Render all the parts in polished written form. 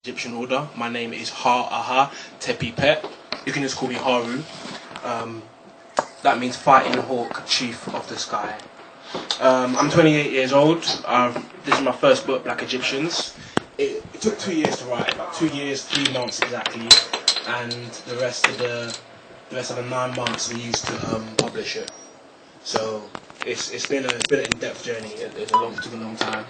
Egyptian order. My name is Har-Aha Tepi Pet. You can just call me Haru. That means fighting hawk, chief of the sky. I'm 28 years old. This is my first book, Black Egyptians. It took 2 years to write, about 2 years, 3 months exactly, and the rest of the 9 months we used to publish it. So it's been an in-depth journey. It took a long time.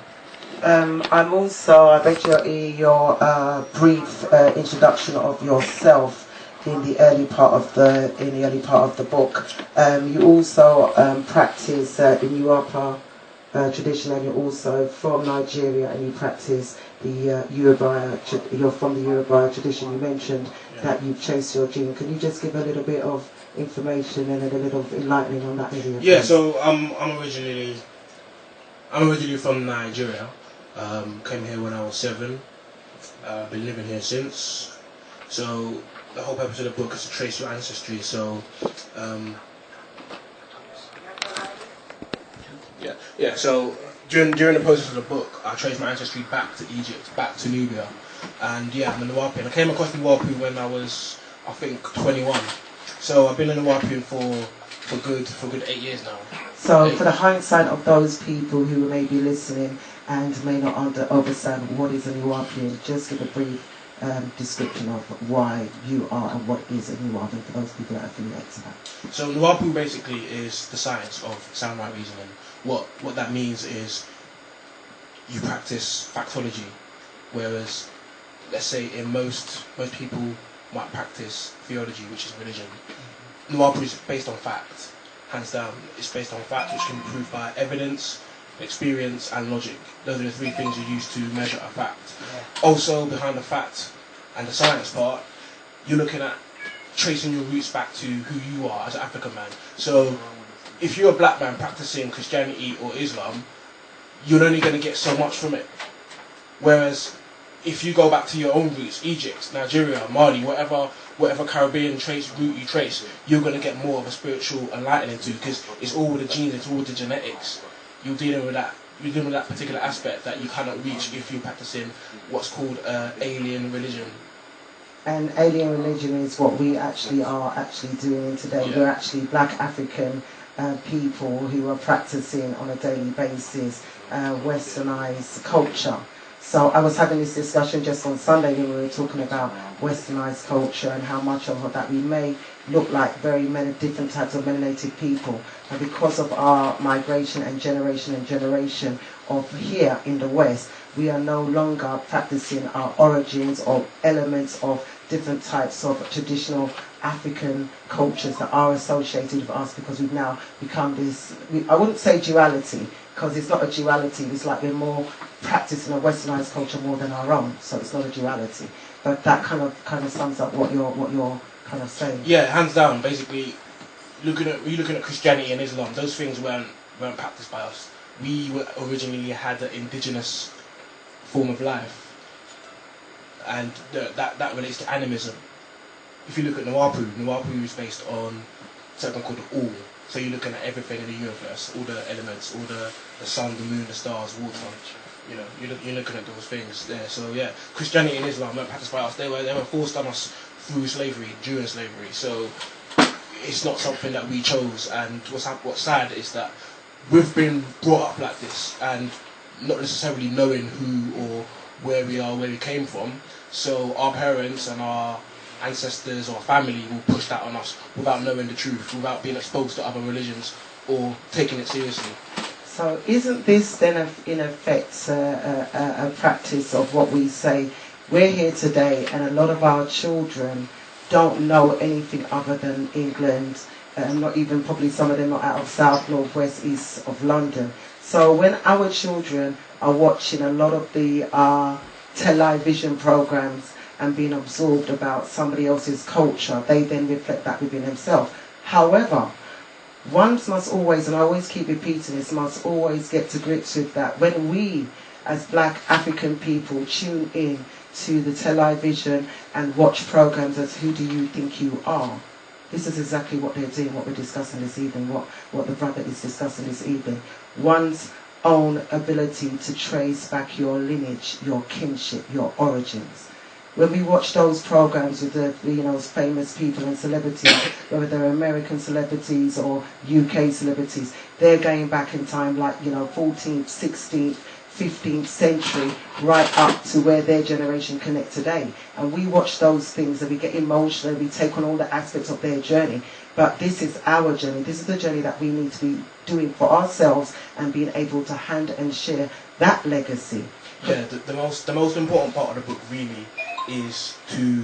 I'm also, I bet your brief introduction of yourself in the early part of the book. You also practice the Nuapa tradition, and you're also from Nigeria, and you practice the Yoruba. You're from the Yoruba tradition. You mentioned that you've chased your dream. Can you just give a little bit of information and a little enlightening on that area? Yeah. So I'm originally from Nigeria. Came here when I was 7. Been living here since. So the whole purpose of the book is to trace your ancestry. So So during the process of the book, I traced my ancestry back to Egypt, back to Nubia, and I'm a Nuwapian. I came across the Nuwapian when I was, I think, 21. So I've been in the Nuwapian for good 8 years now. So for the hindsight of those people who may be listening and may not understand what is a Nuwapian, just give a brief description of why you are and what is a Nuwapian for those people that are affiliated to that. So Nuwapu basically is the science of sound right reasoning. What that means is you practice factology, whereas let's say in most people might practice theology, which is religion. Nuwapu is based on fact, hands down. It's based on fact, which can be proved by evidence, experience and logic. Those are the 3 things you use to measure a fact. Also, behind the fact and the science part, you're looking at tracing your roots back to who you are as an African man. So if you're a black man practicing Christianity or Islam, you're only going to get so much from it. Whereas if you go back to your own roots, Egypt, Nigeria, Mali, whatever Caribbean route you trace, you're going to get more of a spiritual enlightening to, because it's all with the genes, it's all with the genetics. You're dealing with that particular aspect that you cannot reach if you're practicing what's called alien religion. And alien religion is what we actually are doing today. Yeah. We're actually black African people who are practicing on a daily basis westernized culture. So I was having this discussion just on Sunday when we were talking about westernized culture and how much of that we may look like very many different types of melanated people. And because of our migration and generation of here in the West, we are no longer practicing our origins or elements of different types of traditional African cultures that are associated with us, because we've now become this, I wouldn't say duality, because it's not a duality, it's like we're more practicing a westernized culture more than our own, so it's not a duality. But that kind of sums up what you're kind of saying. Yeah, hands down. Basically, looking at Christianity and Islam, those things weren't practiced by us. We originally had an indigenous form of life, and that relates to animism. If you look at Nuwapu is based on something called the All. So you're looking at everything in the universe, all the elements, all the sun, the moon, the stars, water. You know, you're looking at those things there. So yeah, Christianity and Islam weren't practiced by us. They were forced on us through slavery, during slavery. So it's not something that we chose. And what's sad is that we've been brought up like this, and not necessarily knowing who or where we are, where we came from. So our parents and our ancestors or family will push that on us without knowing the truth, without being exposed to other religions or taking it seriously. So isn't this then in effect a practice of what we say, we're here today and a lot of our children don't know anything other than England, not even probably some of them are out of south, north, west, east of London. So when our children are watching a lot of the television programs and being absorbed about somebody else's culture, they then reflect that within themselves. However, one must always, and I always keep repeating this, must always get to grips with that. When we, as black African people, tune in to the television and watch programs as Who Do You Think You Are? This is exactly what they're doing, what we're discussing this evening, what the brother is discussing this evening. One's own ability to trace back your lineage, your kinship, your origins. when we watch those programs with the famous people and celebrities, whether they're American celebrities or UK celebrities, they're going back in time like 14th, 16th, 15th century, right up to where their generation connect today. And we watch those things and we get emotional, we take on all the aspects of their journey. But this is our journey. This is the journey that we need to be doing for ourselves and being able to hand and share that legacy. Yeah, the most important part of the book really is to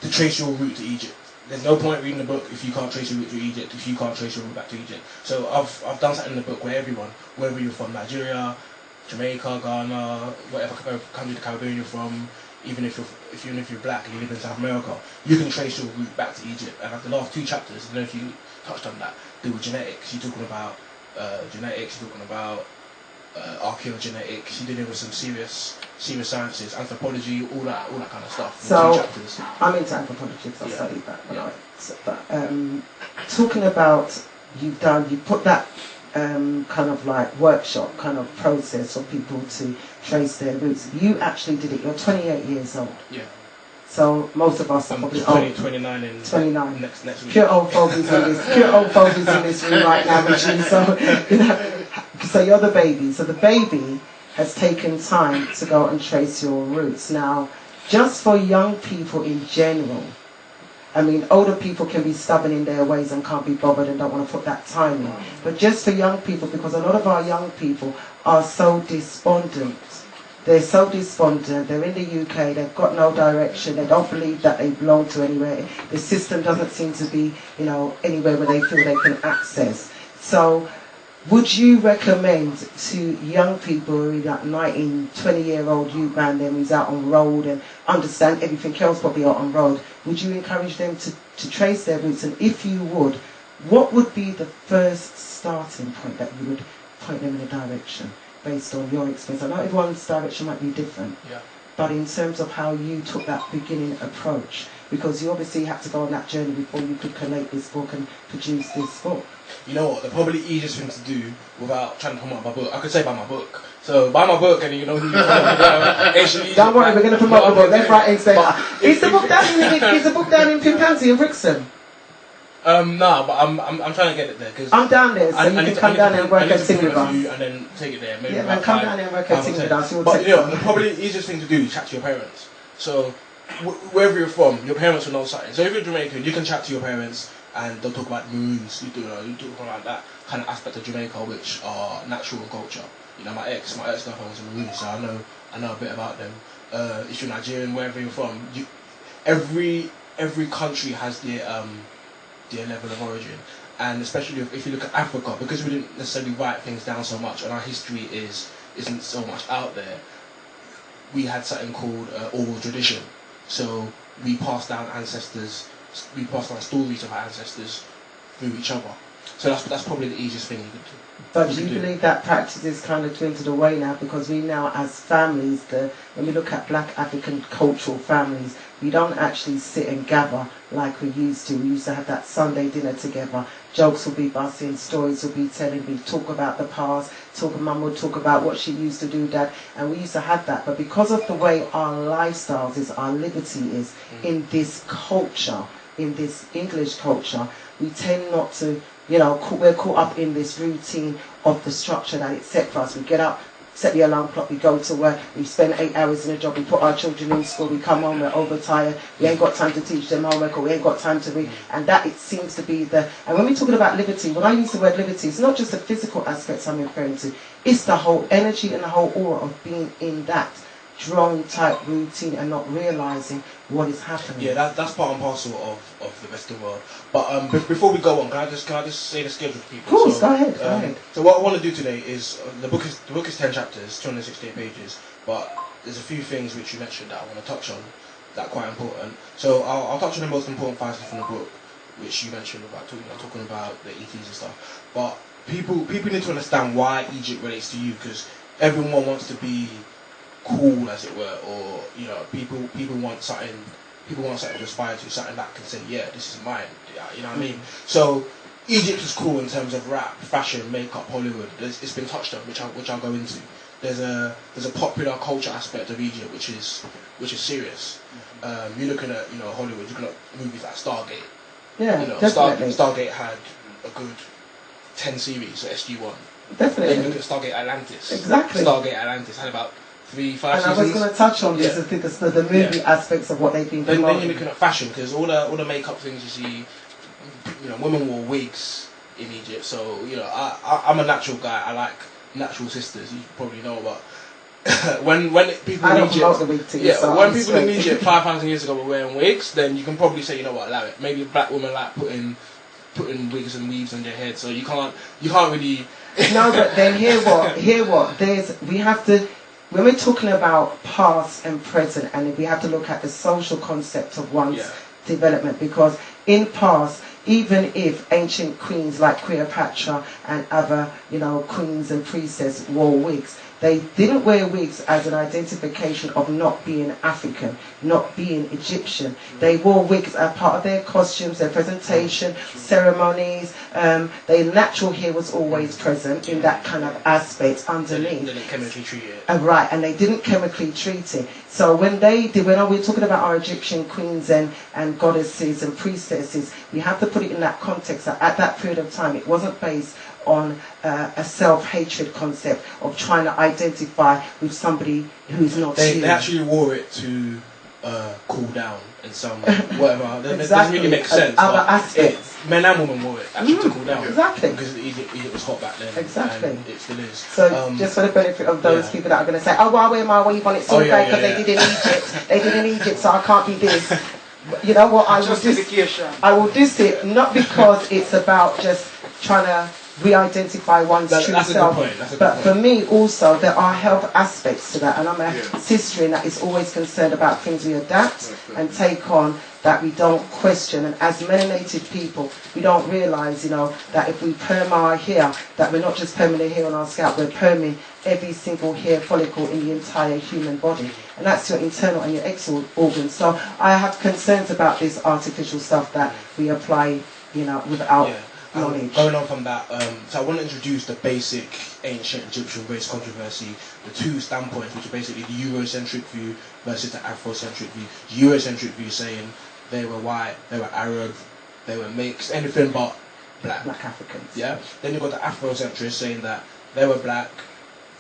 trace your route to Egypt. There's no point reading the book if you can't trace your route to Egypt, if you can't trace your route back to Egypt. So I've done something in the book where everyone, whether you're from Nigeria, Jamaica, Ghana, whatever country the Caribbean you're from, even if you're black and you live in South America, you can trace your route back to Egypt. And the last 2 chapters, I don't know if you touched on that, do with genetics. You're talking about genetics, you're talking about archaeogenetics, you're dealing with some serious sciences, anthropology, all that kind of stuff. So 2 chapters. I'm into anthropology because I studied that. But talking about you put that kind of like workshop kind of process for people to trace their roots. You actually did it. You're 28 years old. Yeah. So most of us are probably 29 in 29. Next week. Pure old fogies in this room right now with you. So so you're the baby. So the baby has taken time to go and trace your roots. Now, just for young people in general, I mean, older people can be stubborn in their ways and can't be bothered and don't want to put that time in. But just for young people, because a lot of our young people are so despondent. They're so despondent. They're in the UK. They've got no direction. They don't believe that they belong to anywhere. The system doesn't seem to be, anywhere where they feel they can access. So, would you recommend to young people who are like 19, 20-year-old youth man, them who's out on road and understand everything else probably out on road, would you encourage them to trace their roots? And if you would, what would be the first starting point that you would point them in a direction based on your experience? I know everyone's direction might be different, but in terms of how you took that beginning approach, because you obviously had to go on that journey before you could collate this book and produce this book. You know what, the probably easiest thing to do without trying to promote my book, I could say buy my book. So buy my book and you know who you follow. Don't worry, we're going to promote the book. Left, right, and centre. Is the book down in Pimpanty in Brixton? No, but I'm trying to get it there because I'm down there, so you can come down there and work at Sing with us. And then take it there. Maybe come down there and work at Sing with us. But the probably easiest thing to do is chat to your parents. So wherever you're from, your parents will know something. So if you're Jamaican, you can chat to your parents and they'll talk about maroons. You talk about that kind of aspect of Jamaica, which are natural culture. My ex-girlfriend was a maroon, so I know a bit about them. If you're Nigerian, wherever you're from, every country has their level of origin, and especially if you look at Africa, because we didn't necessarily write things down so much, and our history isn't so much out there. We had something called oral tradition, so we passed down stories of our ancestors through each other. So that's probably the easiest thing you could do. But do you believe that practice is kind of dwindled away now? Because we now, as families, when we look at black African cultural families, we don't actually sit and gather like we used to. We used to have that Sunday dinner together. Jokes will be busting, stories will be telling, we talk about the past, mum would talk about what she used to do, dad, and we used to have that. But because of the way our lifestyles is, our liberty is in this culture, in this English culture, we tend not to, we're caught up in this routine of the structure that it's set for us. We get up, set the alarm clock, we go to work, we spend 8 hours in a job, we put our children in school, we come home, we're overtired, we ain't got time to teach them homework, or we ain't got time to read, and that it seems to be and when we're talking about liberty, when I use the word liberty, it's not just the physical aspects I'm referring to, it's the whole energy and the whole aura of being in that drone type routine and not realising what is happening. Yeah, that's part and parcel of the Western world. But before we go on, can I just say the schedule for people? Of course, go ahead. So what I want to do today is the book is 10 chapters, 268 pages. But there's a few things which you mentioned that I want to touch on that are quite important. So I'll touch on the most important facets from the book, which you mentioned about talking about the ETs and stuff. But people need to understand why Egypt relates to you, because everyone wants to be cool, as it were, or people want something to aspire to, something that can say, yeah, this is mine. You know what I mean? So Egypt is cool in terms of rap, fashion, makeup, Hollywood. It's been touched on, which I'll go into. There's a popular culture aspect of Egypt which is serious. You're looking at Hollywood. You're looking at movies like Stargate. Yeah, definitely. Stargate had a good 10 series, so SG-1. Definitely. Then you look at Stargate Atlantis. Exactly. Stargate Atlantis had about 3-5 seasons. And I was going to touch on this, the movie aspects of what they've been promoting. Then you're looking at fashion, because all the makeup things you see, women wore wigs in Egypt. So I'm a natural guy. I like natural sisters. You probably know, but when people in Egypt, when people in Egypt 5,000 years ago were wearing wigs, then you can probably say, allow it. Maybe black women like putting wigs and weaves on their head, so you can't really. No, but then hear what we have to. When we're talking about past and present, and we have to look at the social concept of one's development, because in past, even if ancient queens like Cleopatra and other, queens and princesses wore wigs, they didn't wear wigs as an identification of not being African, not being Egyptian. They wore wigs as part of their costumes, their presentation, ceremonies. Their natural hair was always present in that kind of aspect underneath. They didn't chemically treat it. Right, and they didn't chemically treat it. So when we're talking about our Egyptian queens and goddesses and priestesses, we have to put it in that context that at that period of time, it wasn't based on a self-hatred concept of trying to identify with somebody who's not you. They actually wore it to cool down in some whatever. It doesn't really make sense. Other aspects. Men and women wore it actually to cool down. Exactly. Because Egypt was hot back then. Exactly. And it still is. So just for the benefit of those people that are going to say, oh, well, I wear my weave on, it's all great because they did in Egypt. They did in Egypt, so I can't be this. You know what? I will diss it, not because it's about just trying to re-identify one's true self. But for me also, there are health aspects to that, and I'm a sister in that is always concerned about things we adapt and take on that we don't question. And as melanated people, we don't realise, that if we perm our hair, that we're not just perming the hair on our scalp, we're perming every single hair follicle in the entire human body. And that's your internal and your external organs. So I have concerns about this artificial stuff that we apply, without knowledge. Going on from that, so I want to introduce the basic ancient Egyptian race controversy, the two standpoints, which are basically the Eurocentric view versus the Afrocentric view. The Eurocentric view saying they were white, they were Arab, they were mixed, anything but black. Black Africans. Yeah. Then you've got the Afrocentrists saying that they were black,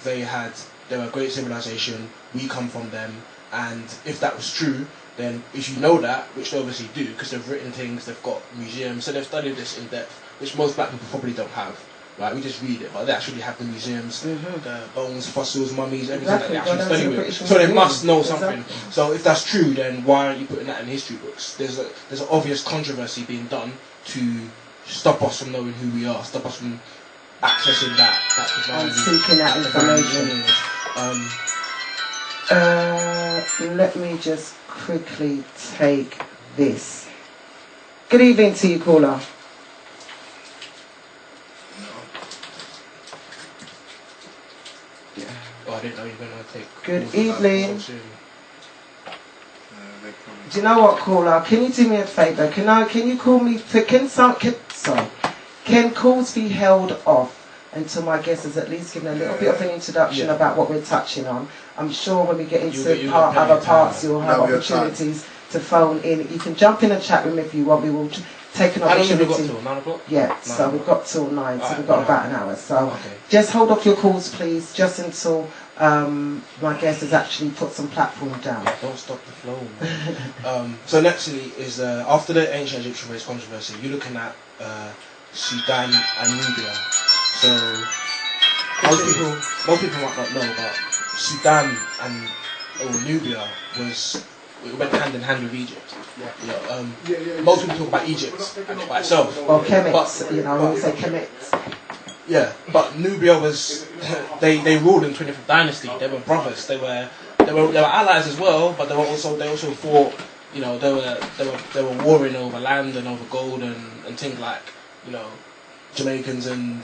they were a great civilization, we come from them, and if that was true, then if you know that, which they obviously do, because they've written things, they've got museums, so they've studied this in depth, which most black people probably don't have. Right, we just read it, but they actually have the museums, the bones, fossils, mummies, everything that they actually study with. So they must know something. So if that's true, then why aren't you putting that in history books? There's an obvious controversy being done to stop us from knowing who we are, stop us from accessing that divine and seeking that information. Let me just quickly take this. Good evening to you, caller. Oh, I didn't know you were going to take. Good evening. Do you know what, caller? Can you do me a favour? Can you call me? Can calls be held off until my guest has at least given a little bit of an introduction about what we're touching on? I'm sure when we get into other parts, you'll have opportunities to phone in. You can jump in the chat room if you want. We will take an opportunity. How long have we got till? 9 o'clock? Yeah, so we've got till 9, so we've got about an hour. So just hold off your calls, please, just until my guest has actually put some platform down. Don't stop the flow, man. So nextly is after the ancient Egyptian race controversy, you're looking at Sudan and Nubia. So most people might not know, but Sudan and Nubia went hand in hand with Egypt. Most people talk about Egypt by itself. Well, Kemets, I would say Kemets. Yeah, but Nubia was they ruled in 25th dynasty. They were brothers. They were allies as well, but they also fought. They were warring over land and over gold and things like Jamaicans and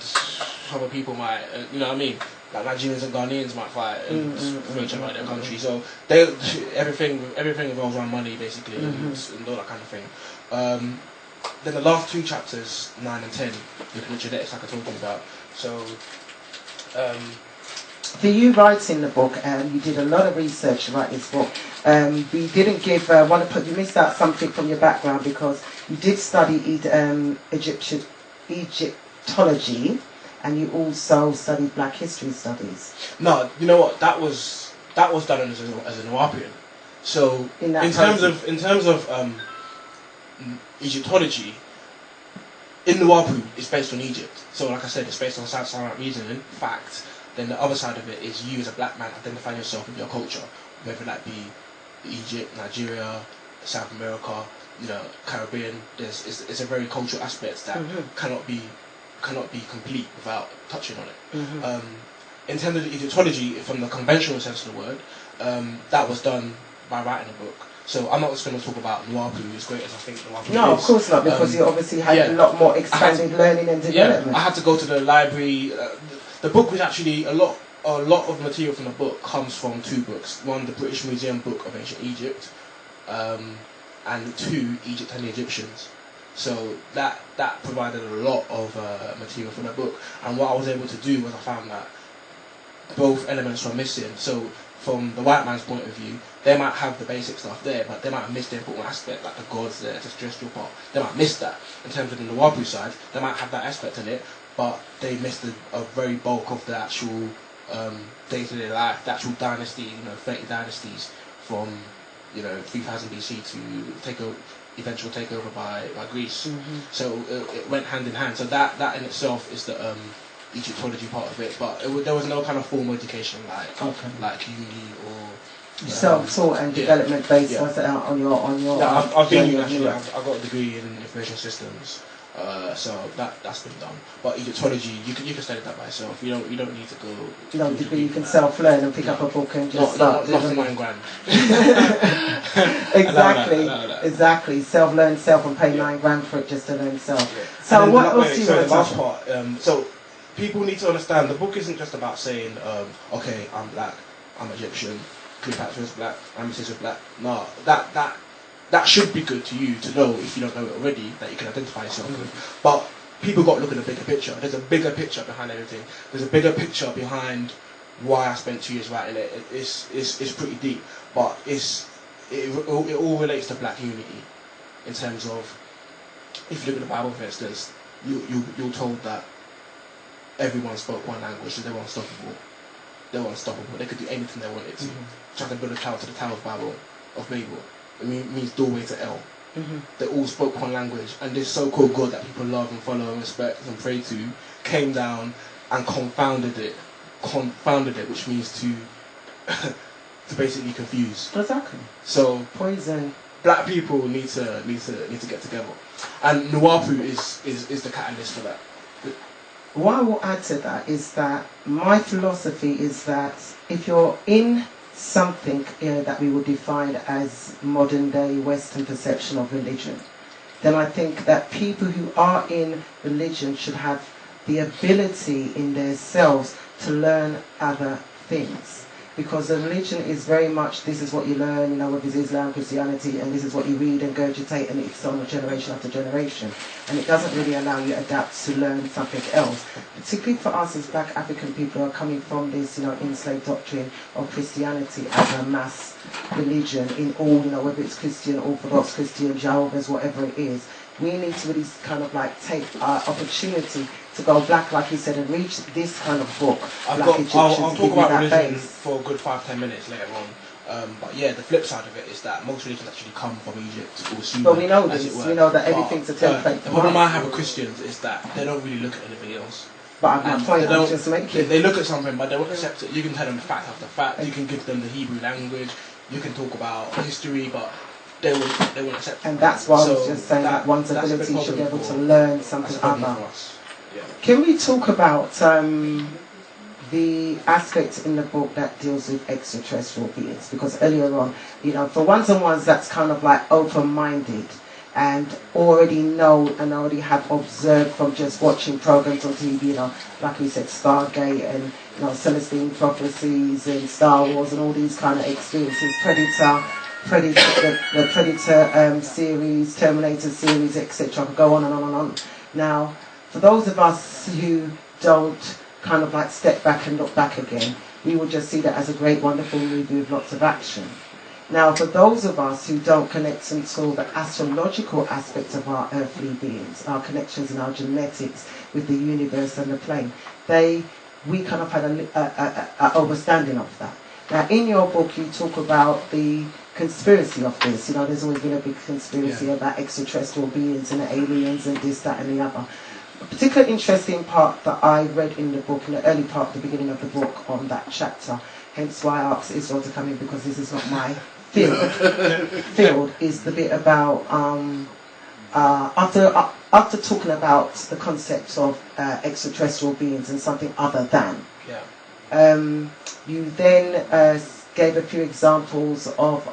other people might what I mean. Like Nigerians and Ghanaians might fight and for each other in their country. So everything revolves around money basically and all that kind of thing. Then the last two chapters, 9 and 10, looking at genetics like I told you about. So For you writing the book, you did a lot of research to write this book. We didn't give you missed out something from your background because you did study Egyptology, and you also studied Black History Studies. No, you know what? That was done as an Nuwapian. So in terms of Egyptology, in Nuwapu, it's based on Egypt. So like I said, it's based on South reasoning, fact. Then the other side of it is you as a black man identifying yourself with your culture, whether that be Egypt, Nigeria, South America, Caribbean. It's a very cultural aspect that cannot be complete without touching on it. In terms of the Egyptology, from the conventional sense of the word, that was done by writing a book. So I'm not just going to talk about Nuwapu, as great as I think Nuwapu is. No, of course not, because you obviously had a lot more expanded learning and development. I had to go to the library. The book was actually a lot of material from the book comes from two books. One, the British Museum Book of Ancient Egypt, and two, Egypt and the Egyptians. So that provided a lot of material from the book. And what I was able to do was I found that both elements were missing. So from the white man's point of view, they might have the basic stuff there, but they might have missed the important aspect, like the gods, the terrestrial part. They might miss that. In terms of the Nuwapu side, they might have that aspect in it, but they missed a very bulk of the actual day-to-day life, the actual dynasty, 30 dynasties from 3000 BC to eventual takeover by Greece. So it went hand in hand. So that in itself is the Egyptology part of it, but there was no kind of formal education like uni or self-taught and development based on your. Yeah, I've been actually. I've got a degree in information systems, so that's been done. But Egyptology, you can study that by yourself. You don't need to go. No degree. You can self-learn and pick up a book and just start. Not for £9,000. Exactly. Self-learn self and pay £9,000 for it just to learn self. Yeah. So what else do you want to last part. So people need to understand the book isn't just about saying, okay, I'm black, I'm Egyptian, Cleopatra's black, Ramesses is black. No, that should be good to you to know if you don't know it already, that you can identify yourself with. But people got to look at the bigger picture. There's a bigger picture behind everything. There's a bigger picture behind why I spent 2 years writing it. It's pretty deep, but it all relates to black unity in terms of, if you look at the Bible, for instance, you're told that everyone spoke one language and they were unstoppable. They were unstoppable. They could do anything they wanted to. Trying to build a tower to the Tower of Babel, of Babel. It means doorway to El. They all spoke one language, and this so-called God that people love and follow and respect and pray to came down and confounded it, which means to basically confuse. Exactly. So poison. Black people need to get together, and Nuwapu is the catalyst for that. What I will add to that is that my philosophy is that if you're in something that we would define as modern day Western perception of religion, then I think that people who are in religion should have the ability in themselves to learn other things. Because the religion is very much, this is what you learn, whether it's Islam, Christianity, and this is what you read and regurgitate, and it's on generation after generation. And it doesn't really allow you to adapt to learn something else. Particularly for us as black African people who are coming from this, enslaved doctrine of Christianity as a mass religion in all, whether it's Christian, Orthodox, Christian, Jehovah's, whatever it is. We need to really kind of take our opportunity to go black, like you said, and read this kind of book. I'll talk about religion for a good 5-10 minutes later on. But yeah, the flip side of it is that most religions actually come from Egypt or Sudan. But we know this. We know that everything's a template. The problem I have with Christians is that they don't really look at anything else. But my point I'm just making. They look at something, but they won't accept it. You can tell them fact after fact. You can give them the Hebrew language. You can talk about history, but they won't accept it. And that's why I was just saying that one's ability should be able to learn something other. Yeah. Can we talk about the aspect in the book that deals with extraterrestrial beings? Because earlier on, for ones that's kind of open-minded and already know and already have observed from just watching programs on TV, like we said, Stargate and Celestine prophecies and Star Wars and all these kind of experiences, Predator, the Predator series, Terminator series, etc. Go on and on and on. Now, for those of us who don't kind of step back and look back again, we would just see that as a great, wonderful movie with lots of action. Now, for those of us who don't connect until the astrological aspects of our earthly beings, our connections and our genetics with the universe and the plane, we kind of had a overstanding of that. Now, in your book, you talk about the conspiracy of this. You know, there's always been a big conspiracy about extraterrestrial beings and aliens and this, that, and the other. A particularly interesting part that I read in the book, in the early part, the beginning of the book, on that chapter, hence why I asked Israel to come in, because this is not my field, is the bit about after talking about the concept of extraterrestrial beings and something other than. You then gave a few examples of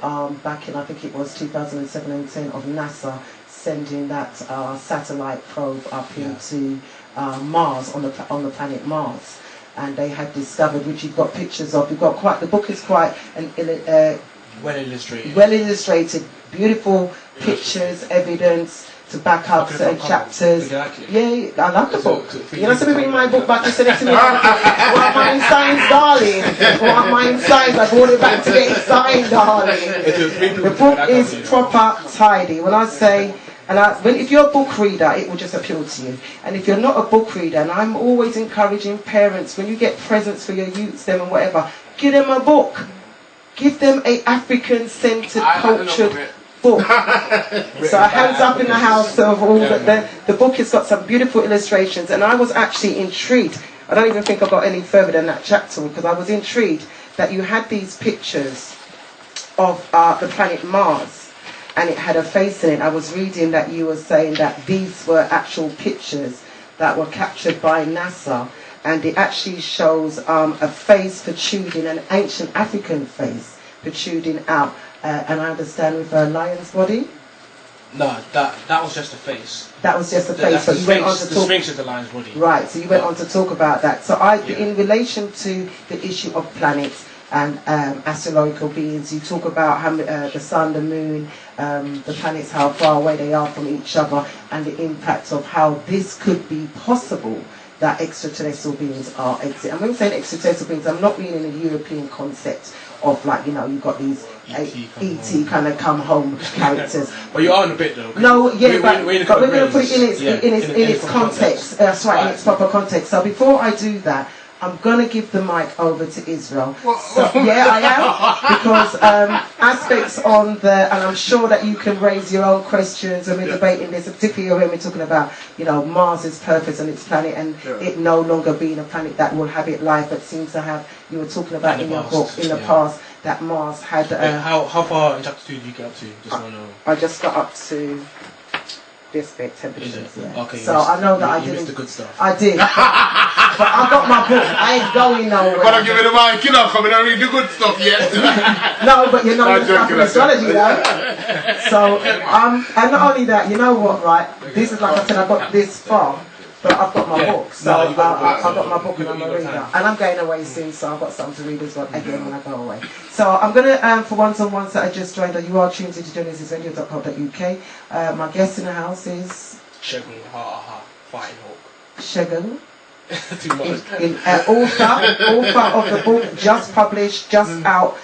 back in, I think it was 2007 and 10, of NASA sending that satellite probe up into Mars, on the planet Mars, and they had discovered, which you've got pictures of. You've got quite, the book is quite well illustrated. Well illustrated, beautiful pictures, evidence to back up certain chapters. Yeah, I love the book. You know, somebody reading my book back, you said it to me. What are mine signs, darling? What are mine signs? I brought it back to get it signed, darling. The book is proper tidy. When I say, if you're a book reader, it will just appeal to you. And if you're not a book reader, and I'm always encouraging parents, when you get presents for your youths, them and whatever, give them a book. Give them a African-centered, cultured book. So hands up in the house of all that. The book has got some beautiful illustrations, and I was actually intrigued. I don't even think I got any further than that chapter, because I was intrigued that you had these pictures of the planet Mars, and it had a face in it. I was reading that you were saying that these were actual pictures that were captured by NASA, and it actually shows a face protruding, an ancient African face protruding out, and I understand with a lion's body. No, that was just a face. That was just a face. But you went on to talk. The Sphinx is the lion's body. Right. So you went on to talk about that. So in relation to the issue of planets and astrological beings, you talk about how the sun, the moon, the planets, how far away they are from each other, and the impact of how this could be possible, that extraterrestrial beings are exist. And when I'm saying extraterrestrial beings, I'm not meaning a European concept of, like, you know, you've got these E.T. kind of come home characters. Well, you are in a bit though. No, yeah, but we're going to put it in its context. That's right, in its proper context. So before I do that, I'm going to give the mic over to Israel. So, yeah, I am, because aspects on the, and I'm sure that you can raise your own questions when we're debating this, particularly when we're talking about, you know, Mars's purpose and its planet, and it no longer being a planet that will habit life, but seems to have, you were talking about in your book, in the past, that Mars had... how far in chapter 2 did you get up to? I just got up to this bit, temperatures. Yeah. Okay, so I know that I didn't... missed the good stuff. I did. But I got my book. I ain't going nowhere. But I'm giving the mic, you know, coming and read the good stuff yet. No, but you know the stuff in astrology, though. So, and not only that, you know what, right? This is, like I said, I got this far, but I've got my book. So I've got my book and I'm a reader. And I'm going away soon, so I've got something to read as well, again, when I go away. So I'm going to, for ones-on-ones that I just joined, you are tuned into genesisradio.co.uk. My guest in the house is... Segun, Har-Aha, Fighting Hawk. Segun. Author of the book, just published, just out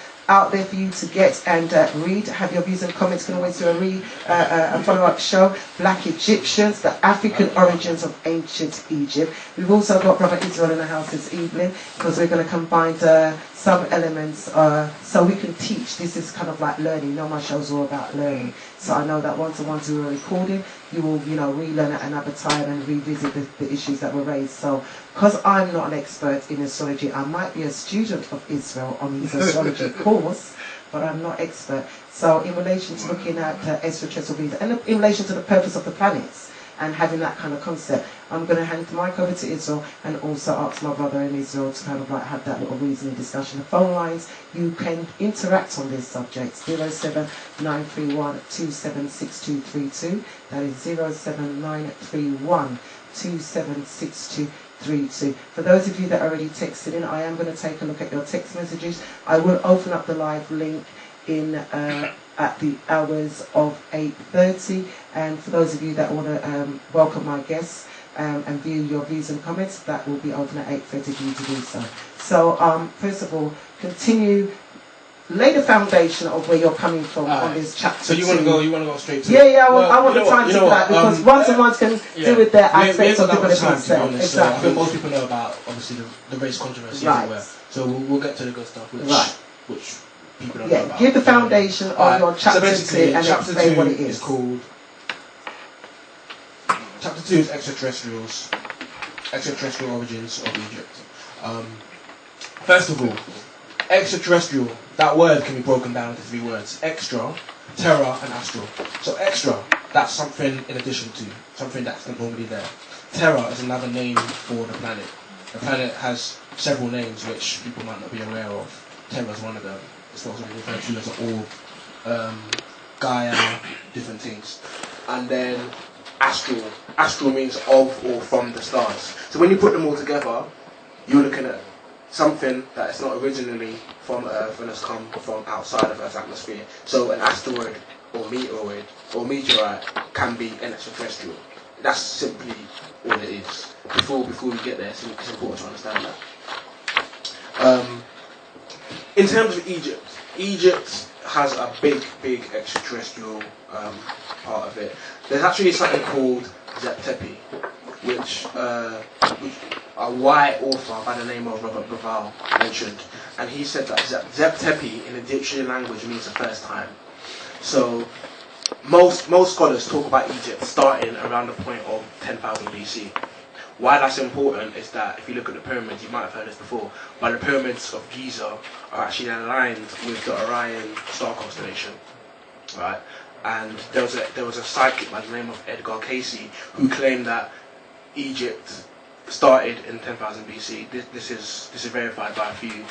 there for you to get and read. Have your views and comments. Can always do a follow-up show. Black Egyptians, the African origins of ancient Egypt. We've also got Brother Israel in the house this evening, because we're going to combine some elements so we can teach. This is kind of like learning. You know, my show's all about learning. So I know that once we were recording, you will, you know, relearn at another time and revisit the issues that were raised. So, because I'm not an expert in astrology, I might be a student of Israel on his astrology course, but I'm not expert. So, in relation to looking at extraterrestrial beings, and in relation to the purpose of the planets, and having that kind of concept, I'm going to hand the mic over to Israel, and also ask my brother in Israel to kind of like have that little reasoning discussion. The phone lines, you can interact on this subject. 07931 276232. That is 07931 276232. For those of you that are already texted in, I am going to take a look at your text messages. I will open up the live link in at the hours of 8:30, and for those of you that want to welcome my guests, and view your views and comments, that will be open at 8:30 for you to do so. So, first of all, lay the foundation of where you're coming from on this chapter. So you want to go straight to Yeah, I want the time to do that, because once and once can do with their aspects of development. Exactly. I think most people know about, obviously, the race controversy everywhere. So we'll get to the good stuff, which people don't know about. Give the foundation of your chapter 2 and explain what it is. It's called... Chapter 2 is extraterrestrial origins of Egypt. First of all, extraterrestrial, that word can be broken down into 3 words: extra, terra, and astral. So extra, that's something in addition to, something that's not normally there. Terra is another name for the planet. The planet has several names which people might not be aware of. Terra is one of them. It's also referred to as an orb, Gaia, different things. And then astral. Astral means of or from the stars. So when you put them all together, you're looking at something that is not originally from Earth and has come from outside of Earth's atmosphere. So an asteroid or meteoroid or meteorite can be an extraterrestrial. That's simply all it is. Before we get there, it's important to understand that. In terms of Egypt, Egypt has a big extraterrestrial part of it. There's actually something called Zep-Tepi, which a white author by the name of Robert Braval mentioned, and he said that Zep-Tepi in the dictionary language means the first time. So most scholars talk about Egypt starting around the point of 10,000 BC. Why that's important is that if you look at the pyramids, you might have heard this before, but the pyramids of Giza are actually aligned with the Orion star constellation, right? And there was a psychic by the name of Edgar Casey who claimed that Egypt started in 10,000 BC. This is verified by a few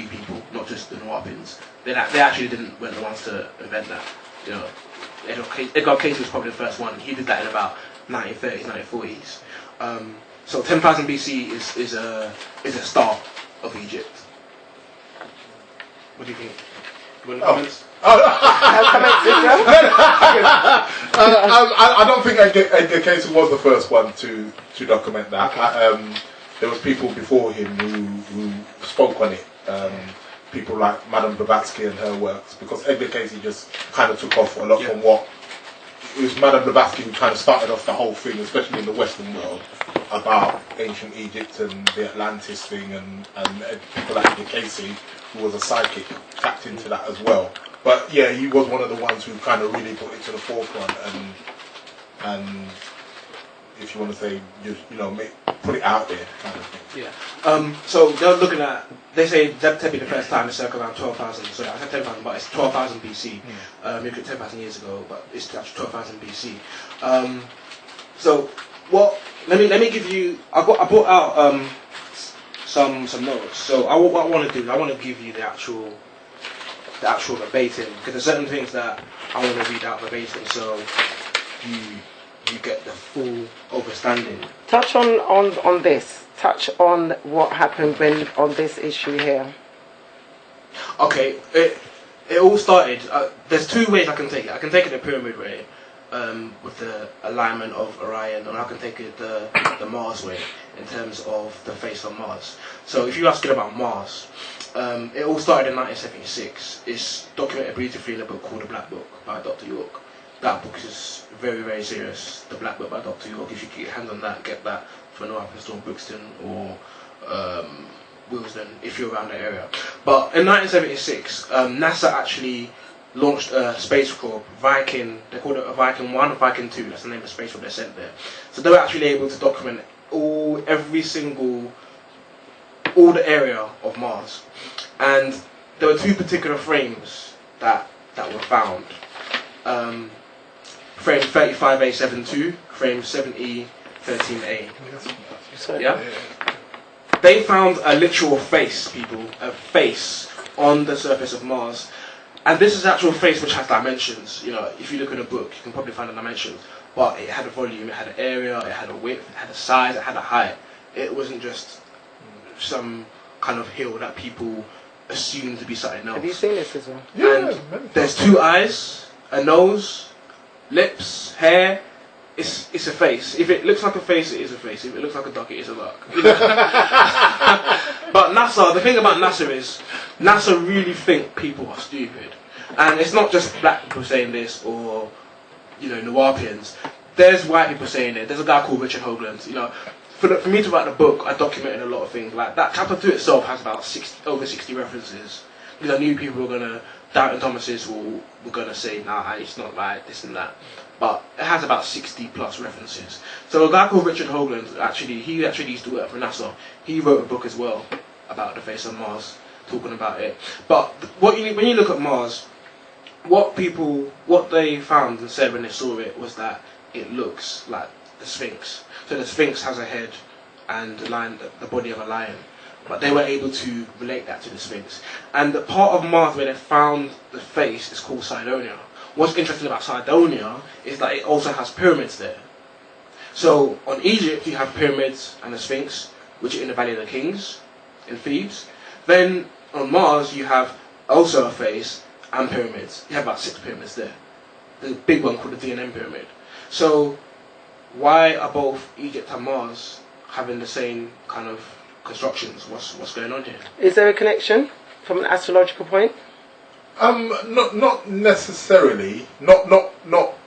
people, not just the Nwapins. They actually weren't the ones to invent that. You know, Edgar Casey was probably the first one. He did that in about 1930s, 1940s. So 10,000 BC is a start of Egypt. What do you think? You want comments? I don't think Edgar Casey was the first one to document that. Okay. There was people before him who spoke on it. People like Madame Blavatsky and her works, because Edgar Casey just kind of took off a lot from what it was Madame Blavatsky who kind of started off the whole thing, especially in the Western world, about ancient Egypt and the Atlantis thing, and people like Edgar Casey, who was a psychic, tapped into that as well. But yeah, he was one of the ones who kind of really put it to the forefront, and if you want to say, put it out there, kind of thing. Yeah. So they're looking at, they say Zep-Tepi the first time is circa around 12,000. So I said 10,000, but it's 12,000 BC. Maybe 10,000 years ago, but it's actually 12,000 BC. So what? Let me give you. I brought out some notes. So what I want to do, I want to give you the actual verbatim, because there's certain things that I want to read out verbatim, so you get the full understanding. Touch on this. Touch on what happened on this issue here. Okay, it all started. There's 2 ways I can take it. I can take it the pyramid way, with the alignment of Orion, and I can take it the Mars way in terms of the face of Mars. So if you're asking about Mars, it all started in 1976. It's documented beautifully in a book called The Black Book by Dr. York. That book is very, very serious. The Black Book by Dr. York. If you get your hands on that, get that for Northampton Store, Brixton, or Willesden, if you're around the area. But in 1976, NASA actually launched a spacecraft, Viking. They called it a Viking 1, Viking 2. That's the name of the spacecraft they sent there. So they were actually able to document all the area of Mars. And there were 2 particular frames that were found. Frame 35A72, frame 7E13A. Yeah? They found a literal face, people, a face on the surface of Mars. And this is an actual face which has dimensions. You know, if you look in a book, you can probably find the dimensions. But it had a volume, it had an area, it had a width, it had a size, it had a height. It wasn't just some kind of hill that people assumed to be something else. Have you seen this as well? Yeah. And there's 2 eyes, a nose, lips, hair. it's a face. If it looks like a face, it is a face. If it looks like a duck, it is a duck. You know? But NASA, the thing about NASA is, NASA really think people are stupid. And it's not just black people saying this, or, you know, Nawapians. There's white people saying it. There's a guy called Richard Hoagland. You know, for me to write the book, I documented a lot of things. Like, that chapter 2 itself has about over 60 references. Because I knew people were going to, Doubting Thomases were going to say, nah, it's not right, this and that. But it has about 60 plus references. So a guy called Richard Hoagland, he actually used to work for NASA. He wrote a book as well about the face on Mars, talking about it. But when you look at Mars, what they found and said when they saw it was that it looks like the Sphinx. So the Sphinx has a head and the body of a lion. But they were able to relate that to the Sphinx. And the part of Mars where they found the face is called Cydonia. What's interesting about Cydonia is that it also has pyramids there. So on Egypt you have pyramids and the Sphinx, which are in the Valley of the Kings in Thebes. Then on Mars you have also a face and pyramids. You have about 6 pyramids there. The big one called the DNM pyramid. So why are both Egypt and Mars having the same kind of constructions? What's going on here? Is there a connection from an astrological point? Not necessarily. Not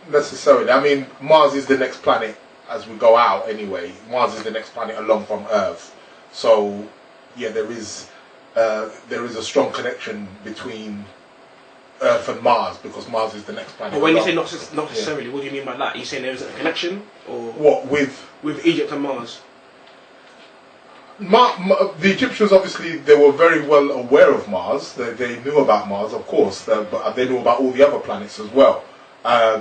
necessarily. I mean, Mars is the next planet as we go out anyway. Mars is the next planet along from Earth. So yeah, there is a strong connection between Earth and Mars, because Mars is the next planet. But when you say not necessarily, what do you mean by that? Are you saying there isn't a connection, or what with Egypt and Mars? The Egyptians, obviously, they were very well aware of Mars. They knew about Mars, of course, but they knew about all the other planets as well.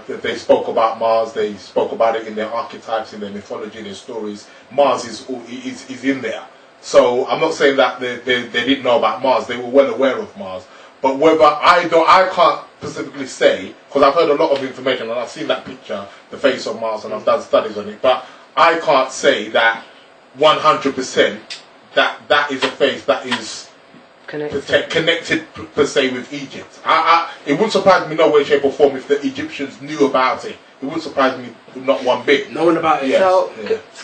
They spoke about Mars. They spoke about it in their archetypes, in their mythology, in their stories. Mars is in there. So I'm not saying that they didn't know about Mars. They were well aware of Mars. But whether I can't specifically say, because I've heard a lot of information and I've seen that picture, the face of Mars, and I've done studies on it. But I can't say that 100% that is a face that is connected per se with Egypt. It wouldn't surprise me no way, shape or form if the Egyptians knew about it. It wouldn't surprise me not one bit. Knowing about it. Yes. So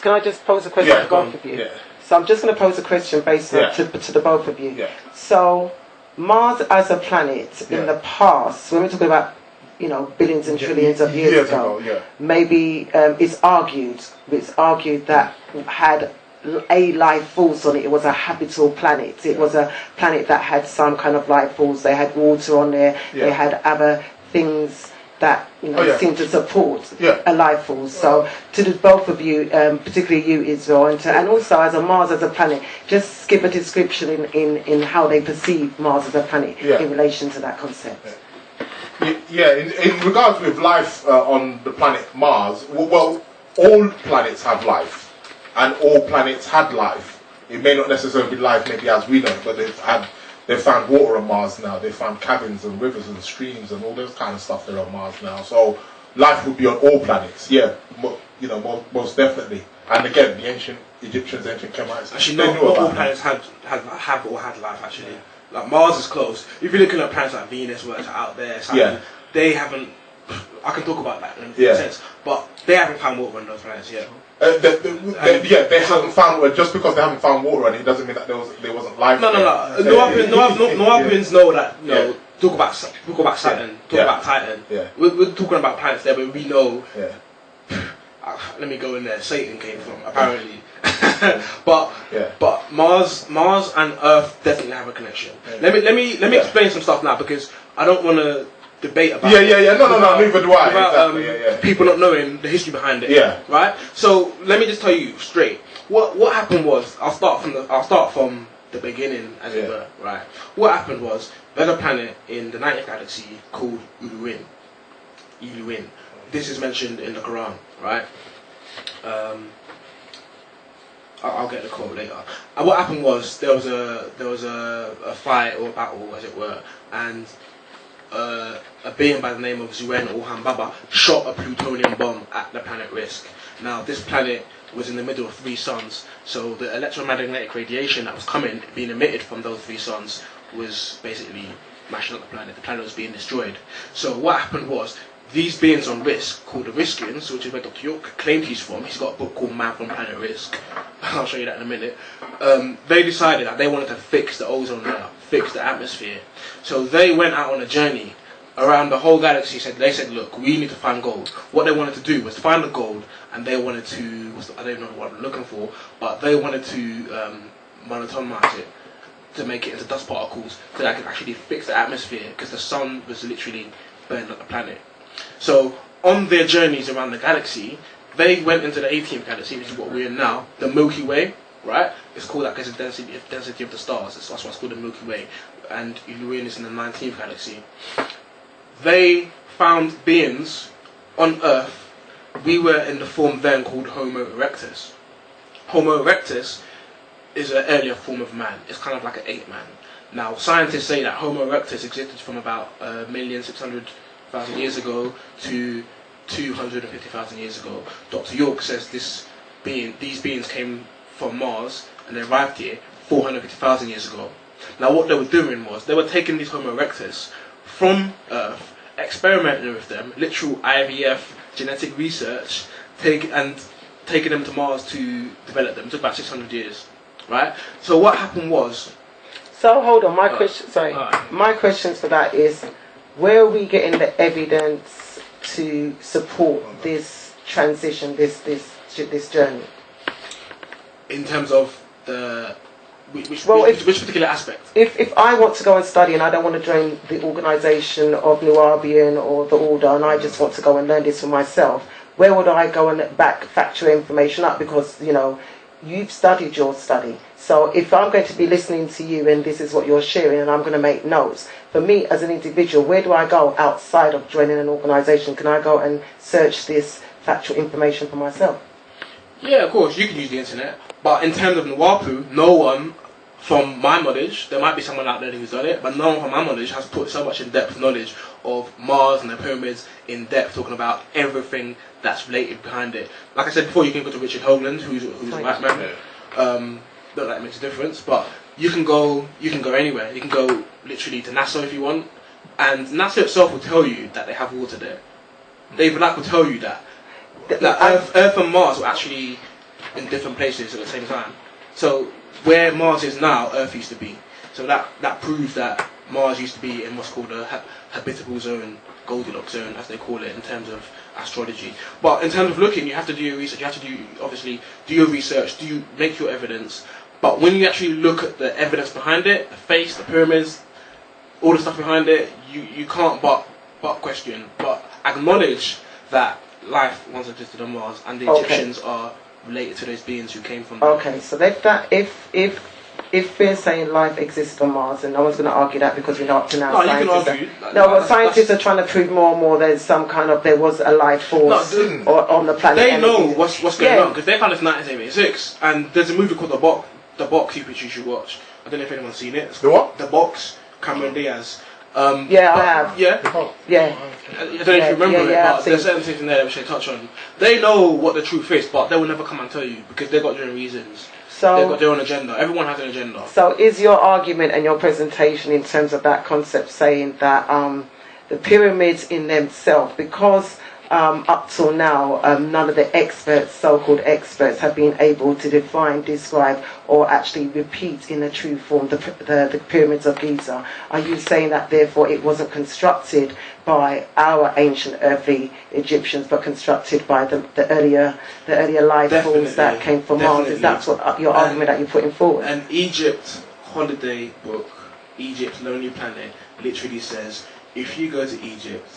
can I just pose a question to both of you? Yeah. So I'm just going to pose a question based on to the both of you. Yeah. So Mars as a planet in the past, when we're talking about, you know, billions and trillions of years ago, maybe it's argued that had a life force on it. It was a habitable planet. It was a planet that had some kind of life force. They had water on there. They had other things that, you know, seem to support a life force. So to the both of you, particularly you, Israel, and also as a Mars as a planet, just give a description in how they perceive Mars as a planet in relation to that concept. In regards with life on the planet Mars, well, all planets have life, and all planets had life. It may not necessarily be life maybe as we know it, but they've found water on Mars now. They've found caverns and rivers and streams and all those kind of stuff there on Mars now. So life would be on all planets, most definitely. And again, the ancient Egyptians, ancient Kemites, actually, not all planets have life. Actually, like Mars is close. If you're looking at planets like Venus, which are out there, Saturn, they haven't. I can talk about that in a sense, but they haven't found water on those planets yet. They haven't found water. Just because they haven't found water on it doesn't mean that there wasn't life. No. Noapians know that. Talk about Saturn. Talk about Titan. We're talking about planets there, but we know. Let me go in there. Satan came from apparently, but Mars and Earth definitely have a connection. Let me explain some stuff now, because I don't want to debate about No, neither do I. People not knowing the history behind it. Right. So let me just tell you straight. What happened was, I'll start from the beginning, as it were. Right. What happened was, there's a planet in the 90th galaxy called Uluwin. This is mentioned in the Quran. Right. I'll get the quote later. And what happened was, there was a fight or a battle, as it were, and a being by the name of Zuen or Hambaba shot a plutonium bomb at the planet Risk. Now, this planet was in the middle of 3 suns, so the electromagnetic radiation that was being emitted from those 3 suns was basically mashing up the planet. The planet was being destroyed. So what happened was, these beings on Risk, called the Riskians, which is where Dr. York claimed he's from. He's got a book called Man from Planet Risk. I'll show you that in a minute. They decided that they wanted to fix the ozone layer, fix the atmosphere. So they went out on a journey around the whole galaxy. They said, look, we need to find gold. What they wanted to do was find the gold, and they wanted to, I don't know what I'm looking for, but they wanted to monatomize it, to make it into dust particles, so that could actually fix the atmosphere, because the sun was literally burning up the planet. So on their journeys around the galaxy, they went into the 18th galaxy, which is what we're in now, the Milky Way, right? It's called that because of the density of the stars. That's why it's called the Milky Way. And Uranus in the 19th galaxy. They found beings on Earth. We were in the form then called Homo erectus. Homo erectus is an earlier form of man. It's kind of like an ape man. Now, scientists say that Homo erectus existed from about 1,600,000 years ago to 250,000 years ago. Dr. York says these beings came from Mars and they arrived here 450,000 years ago. Now, what they were doing was they were taking these Homo erectus from Earth, experimenting with them, literal IVF genetic research, taking them to Mars to develop them. It took about 600 years, right? So what happened was. So hold on, my question for that is, where are we getting the evidence to support this transition, this journey? In terms of which particular aspect? If I want to go and study and I don't want to join the organisation of New Albion or the Order, and I just want to go and learn this for myself, where would I go and back factual information up? Because, you know, you've studied your study. So if I'm going to be listening to you and this is what you're sharing and I'm going to make notes, for me as an individual, where do I go outside of joining an organisation? Can I go and search this factual information for myself? Yeah, of course, you can use the internet. But in terms of Nwapu, no one, from my knowledge, there might be someone out there who's done it, but no one from my knowledge has put so much in-depth knowledge of Mars and the pyramids in depth, talking about everything that's related behind it. Like I said before, you can go to Richard Hoagland, who's a white man. Not that it makes a difference, but you can go anywhere. You can go literally to NASA if you want, and NASA itself will tell you that they have water there. David Lack will tell you that Earth and Mars were actually in different places at the same time. So where Mars is now, Earth used to be. So that proves that Mars used to be in what's called a habitable zone, Goldilocks zone, as they call it, in terms of astrology. But in terms of looking, you have to do your research. You have to do your research. Do you make your evidence? But when you actually look at the evidence behind it, the face, the pyramids, all the stuff behind it, you can't but question, but acknowledge that life once existed on Mars, and the Egyptians are related to those beings who came from there. Okay, so if we're saying life exists on Mars, and no one's going to argue that because we're not up to now. No, you can argue. Scientists are trying to prove more and more there's some kind of, there was a life force on the planet. They know what's going on, because they found this in 1986, and there's a movie called The Box, which you should watch. I don't know if anyone's seen it. The what? The Box, Cameron Diaz. Yeah, I have. Yeah? Yeah. I don't know if you remember it, but there's certain things in there which they touch on. They know what the truth is, but they will never come and tell you, because they've got their own reasons. So, they've got their own agenda. Everyone has an agenda. So is your argument and your presentation in terms of that concept saying that the pyramids in themselves, because up till now none of the experts, so-called experts, have been able to define, describe, or actually repeat in a true form the pyramids of Giza, are you saying that therefore it wasn't constructed by our ancient earthly Egyptians, but constructed by the earlier life forms that came from Mars? Is that what your argument that you're putting forward? An Egypt holiday book, Egypt's Lonely Planet, literally says, if you go to Egypt,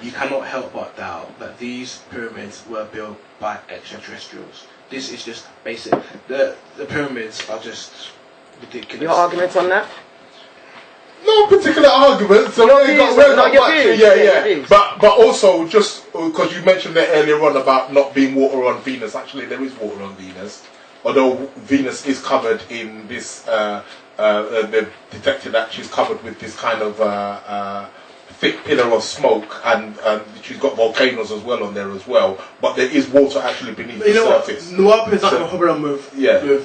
you cannot help but doubt that these pyramids were built by extraterrestrials. This is just basic. The pyramids are just ridiculous. Your arguments on that? No particular argument. So But also, just because you mentioned it earlier on about not being water on Venus, actually there is water on Venus. Although Venus is covered in this, they've detected that she's covered with this kind of thick pillar of smoke, and she's got volcanoes as well on there as well. But there is water actually beneath the surface. Nwapu is not a problem with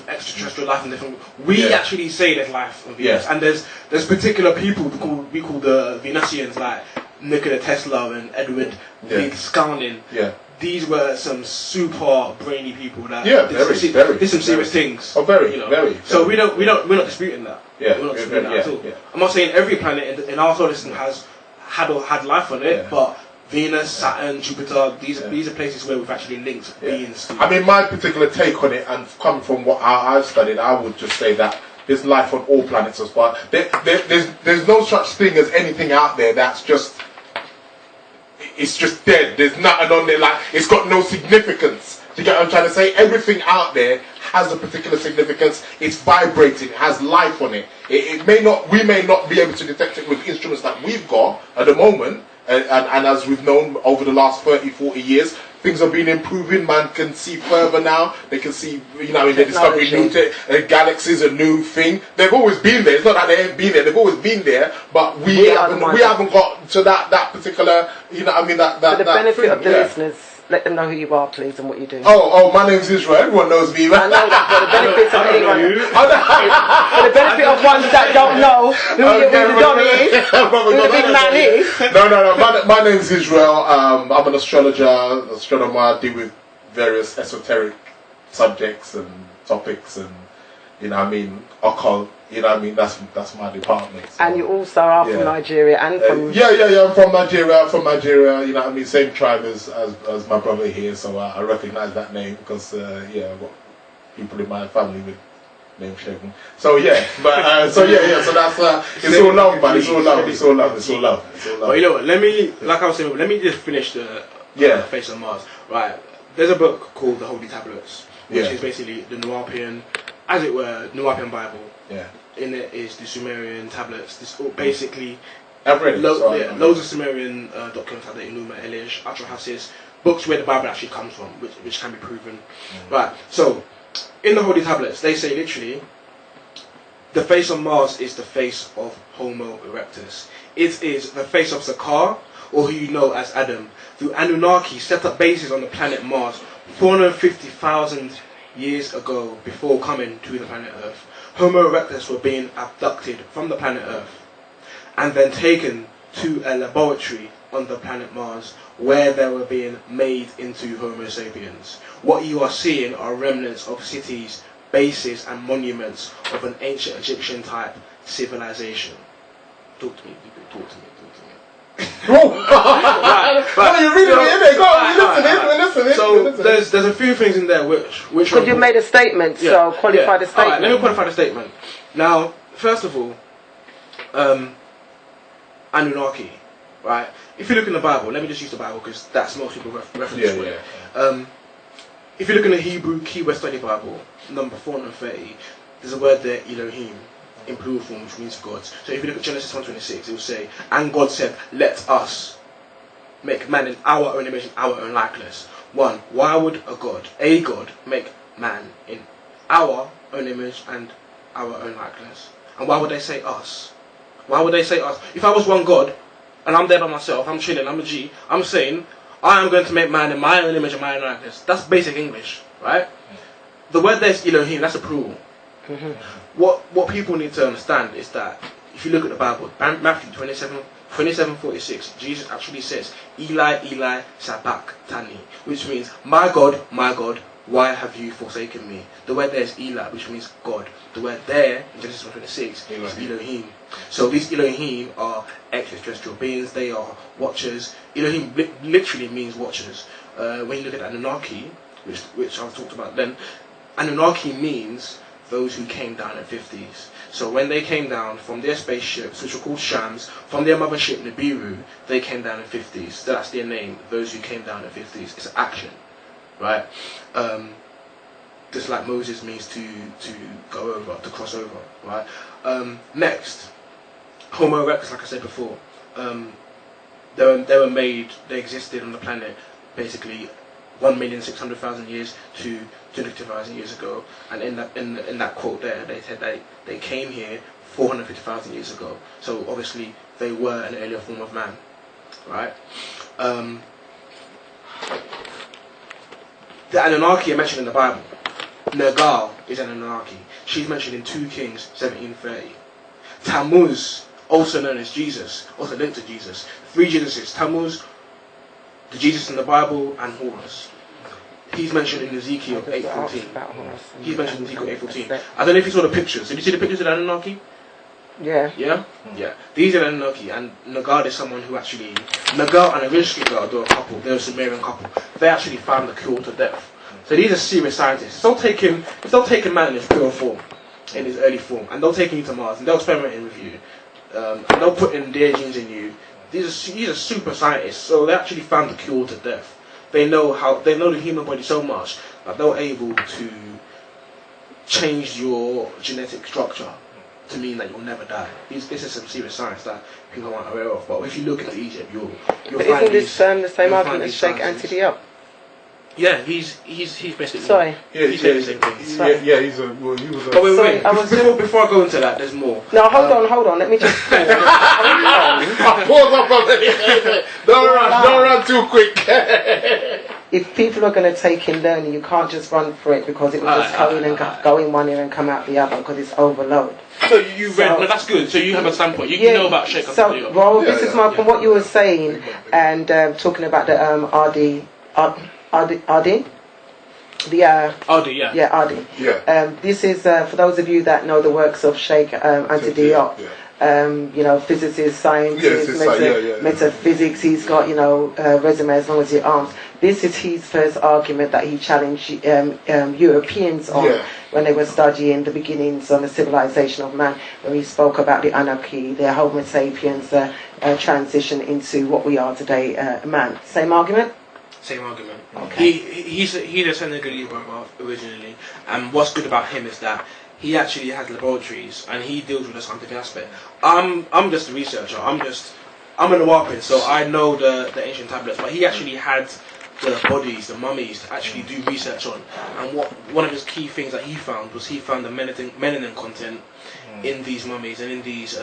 extraterrestrial life and different. We actually say there's life on Venus, and there's particular people we call the Venusians, like Nikola Tesla and Edward big scouting. Yeah. These were some super brainy people that did some serious things. Oh, very. So we're not disputing that. Yeah, we're not disputing that at all. Yeah. I'm not saying every planet in our solar system has had life on it, Yeah. but Venus, Saturn, Jupiter, these are places where we've actually linked beings to. I mean, my particular take on it, and coming from what I've studied, I would just say that there's life on all planets as well. There's no such thing as anything out there that's just, it's just dead. There's nothing on there, like, it's got no significance. Do you get what I'm trying to say? Everything out there has a particular significance. It's vibrating, it has life on it. We may not be able to detect it with instruments that we've got at the moment, and as we've known over the last 30, 40 years, things have been improving. Man can see further now. They can see, they're discovering new galaxies, a new thing. They've always been there. It's not that they ain't been there. They've always been there, but we haven't got to that particular, For the benefit of the listeners, let them know who you are, please, and what you do. Oh, my name's Israel. Everyone knows me. I know that, for the benefit of anyone. For the benefit of ones that don't know who the Don is, who the big man is. No. My name's Israel. I'm an astronomer. I deal with various esoteric subjects and topics, and occult. That's my department. So. And you also are from Nigeria and from... I'm from Nigeria. Same tribe as my brother here, so I recognise that name because, I've got people in my family with name Segun. So, so that's, it's all love, man, it's all love. But you know what, like I was saying, let me just finish the Face of Mars. Right, there's a book called The Holy Tablets, which is basically the Nuwapian Bible. Yeah. In it is the Sumerian tablets. This all basically I've read it. Loads of Sumerian documents like the Enuma Elish, Atrahasis, books where the Bible actually comes from, which can be proven. Right. So in the Holy Tablets, they say literally, the face of Mars is the face of Homo erectus. It is the face of Sakar, or who you know as Adam. The Anunnaki set up bases on the planet Mars 450,000 years ago before coming to the planet Earth. Homo erectus were being abducted from the planet Earth and then taken to a laboratory on the planet Mars where they were being made into Homo sapiens. What you are seeing are remnants of cities, bases and monuments of an ancient Egyptian type civilization. Talk to me, people, talk to me. You're reading it, we're listening. So there's a few things in there which because you made a statement, so qualify the statement. Alright, let me qualify the statement. Now, first of all, Anunnaki, right? If you look in the Bible, let me just use the Bible because that's most people reference to it. If you look in the Hebrew Key West Study Bible, number 430, there's a word there, Elohim, in plural form, which means gods. So if you look at Genesis 1:26, it will say, and God said, let us make man in our own image and our own likeness. One, why would a God make man in our own image and our own likeness? And why would they say us? Why would they say us? If I was one God, and I'm there by myself, I'm chilling, I'm a G, I'm saying, I am going to make man in my own image and my own likeness. That's basic English, right? The word there's Elohim, that's a plural. What people need to understand is that if you look at the Bible, Matthew 27:46, Jesus actually says, Eli, Eli, sabachthani, which means, my God, why have you forsaken me? The word there is Eli, which means God. The word there, in Genesis 1:26, is Elohim. So these Elohim are extraterrestrial beings, they are watchers. Elohim literally means watchers. When you look at Anunnaki, which I've talked about then, Anunnaki means those who came down in 50s. So when they came down from their spaceships, which were called Shams, from their mothership Nibiru, they came down in 50s. So that's their name, those who came down in 50s. It's action, right? Just like Moses means to go over, to cross over, right? Next, Homo erectus, like I said before, they existed on the planet basically 1,600,000 years to 250,000 years ago, and in that quote there, they said they came here 450,000 years ago. So obviously they were an earlier form of man, right? The Anunnaki are mentioned in the Bible. Nergal is an Anunnaki. She's mentioned in 2 Kings 17:30. Tammuz, also known as Jesus, also linked to Jesus. 3 Jesuses: Tammuz, the Jesus in the Bible, and Horus. He's mentioned in Ezekiel 8:14. He's mentioned in Ezekiel 8:14. I don't know if you saw the pictures. Did you see the pictures of the Anunnaki? Yeah. Yeah? Yeah. These are the Anunnaki, and Nagal is someone who actually... Nagal and Erishkigal, they're a couple, they're a Sumerian couple. They actually found the cure to death. So these are serious scientists. If they'll take a man in his pure form, in his early form, and they'll take you to Mars, and they'll experiment with you, and they'll put in their genes in you, these are super scientists, so they actually found the cure to death. They know the human body so much that they're able to change your genetic structure to mean that you'll never die. This is some serious science that people aren't aware of. But if you look into Egypt, you'll But find isn't this the same argument as Sheikh scientists. Anti-Diop? Yeah, he's basically. Sorry. Yeah, he's saying the same thing. yeah, he was a... But wait, Sorry, I was before I go into that, there's more. No, hold on. Let me just pause. Pause up already. Don't run too quick. If people are going to take in learning, you can't just run for it because it will just go in one ear and come out the other because it's overload. So you read? No, that's good. So you have a standpoint. You know about Sheikh Anti-Diop. Well, this is from what you were saying and talking about the RD. The RD, yeah. Yeah, RD. Yeah. This is for those of you that know the works of Sheikh Anti-Diop. Physicist, scientist, metaphysics. He's got resume as long as your arms. This is his first argument that he challenged Europeans on when they were studying the beginnings of the civilization of man, when he spoke about the Anunnaki, the Homo sapiens transition into what we are today, man. Same argument? Same argument. Okay. He's a Senegalese brother originally, and what's good about him is that he actually has laboratories and he deals with the scientific aspect. I'm just a researcher. I'm an Awapin, so I know the ancient tablets, but he actually had the bodies, the mummies, to actually do research on. And one of his key things that he found was the melanin content in these mummies and in these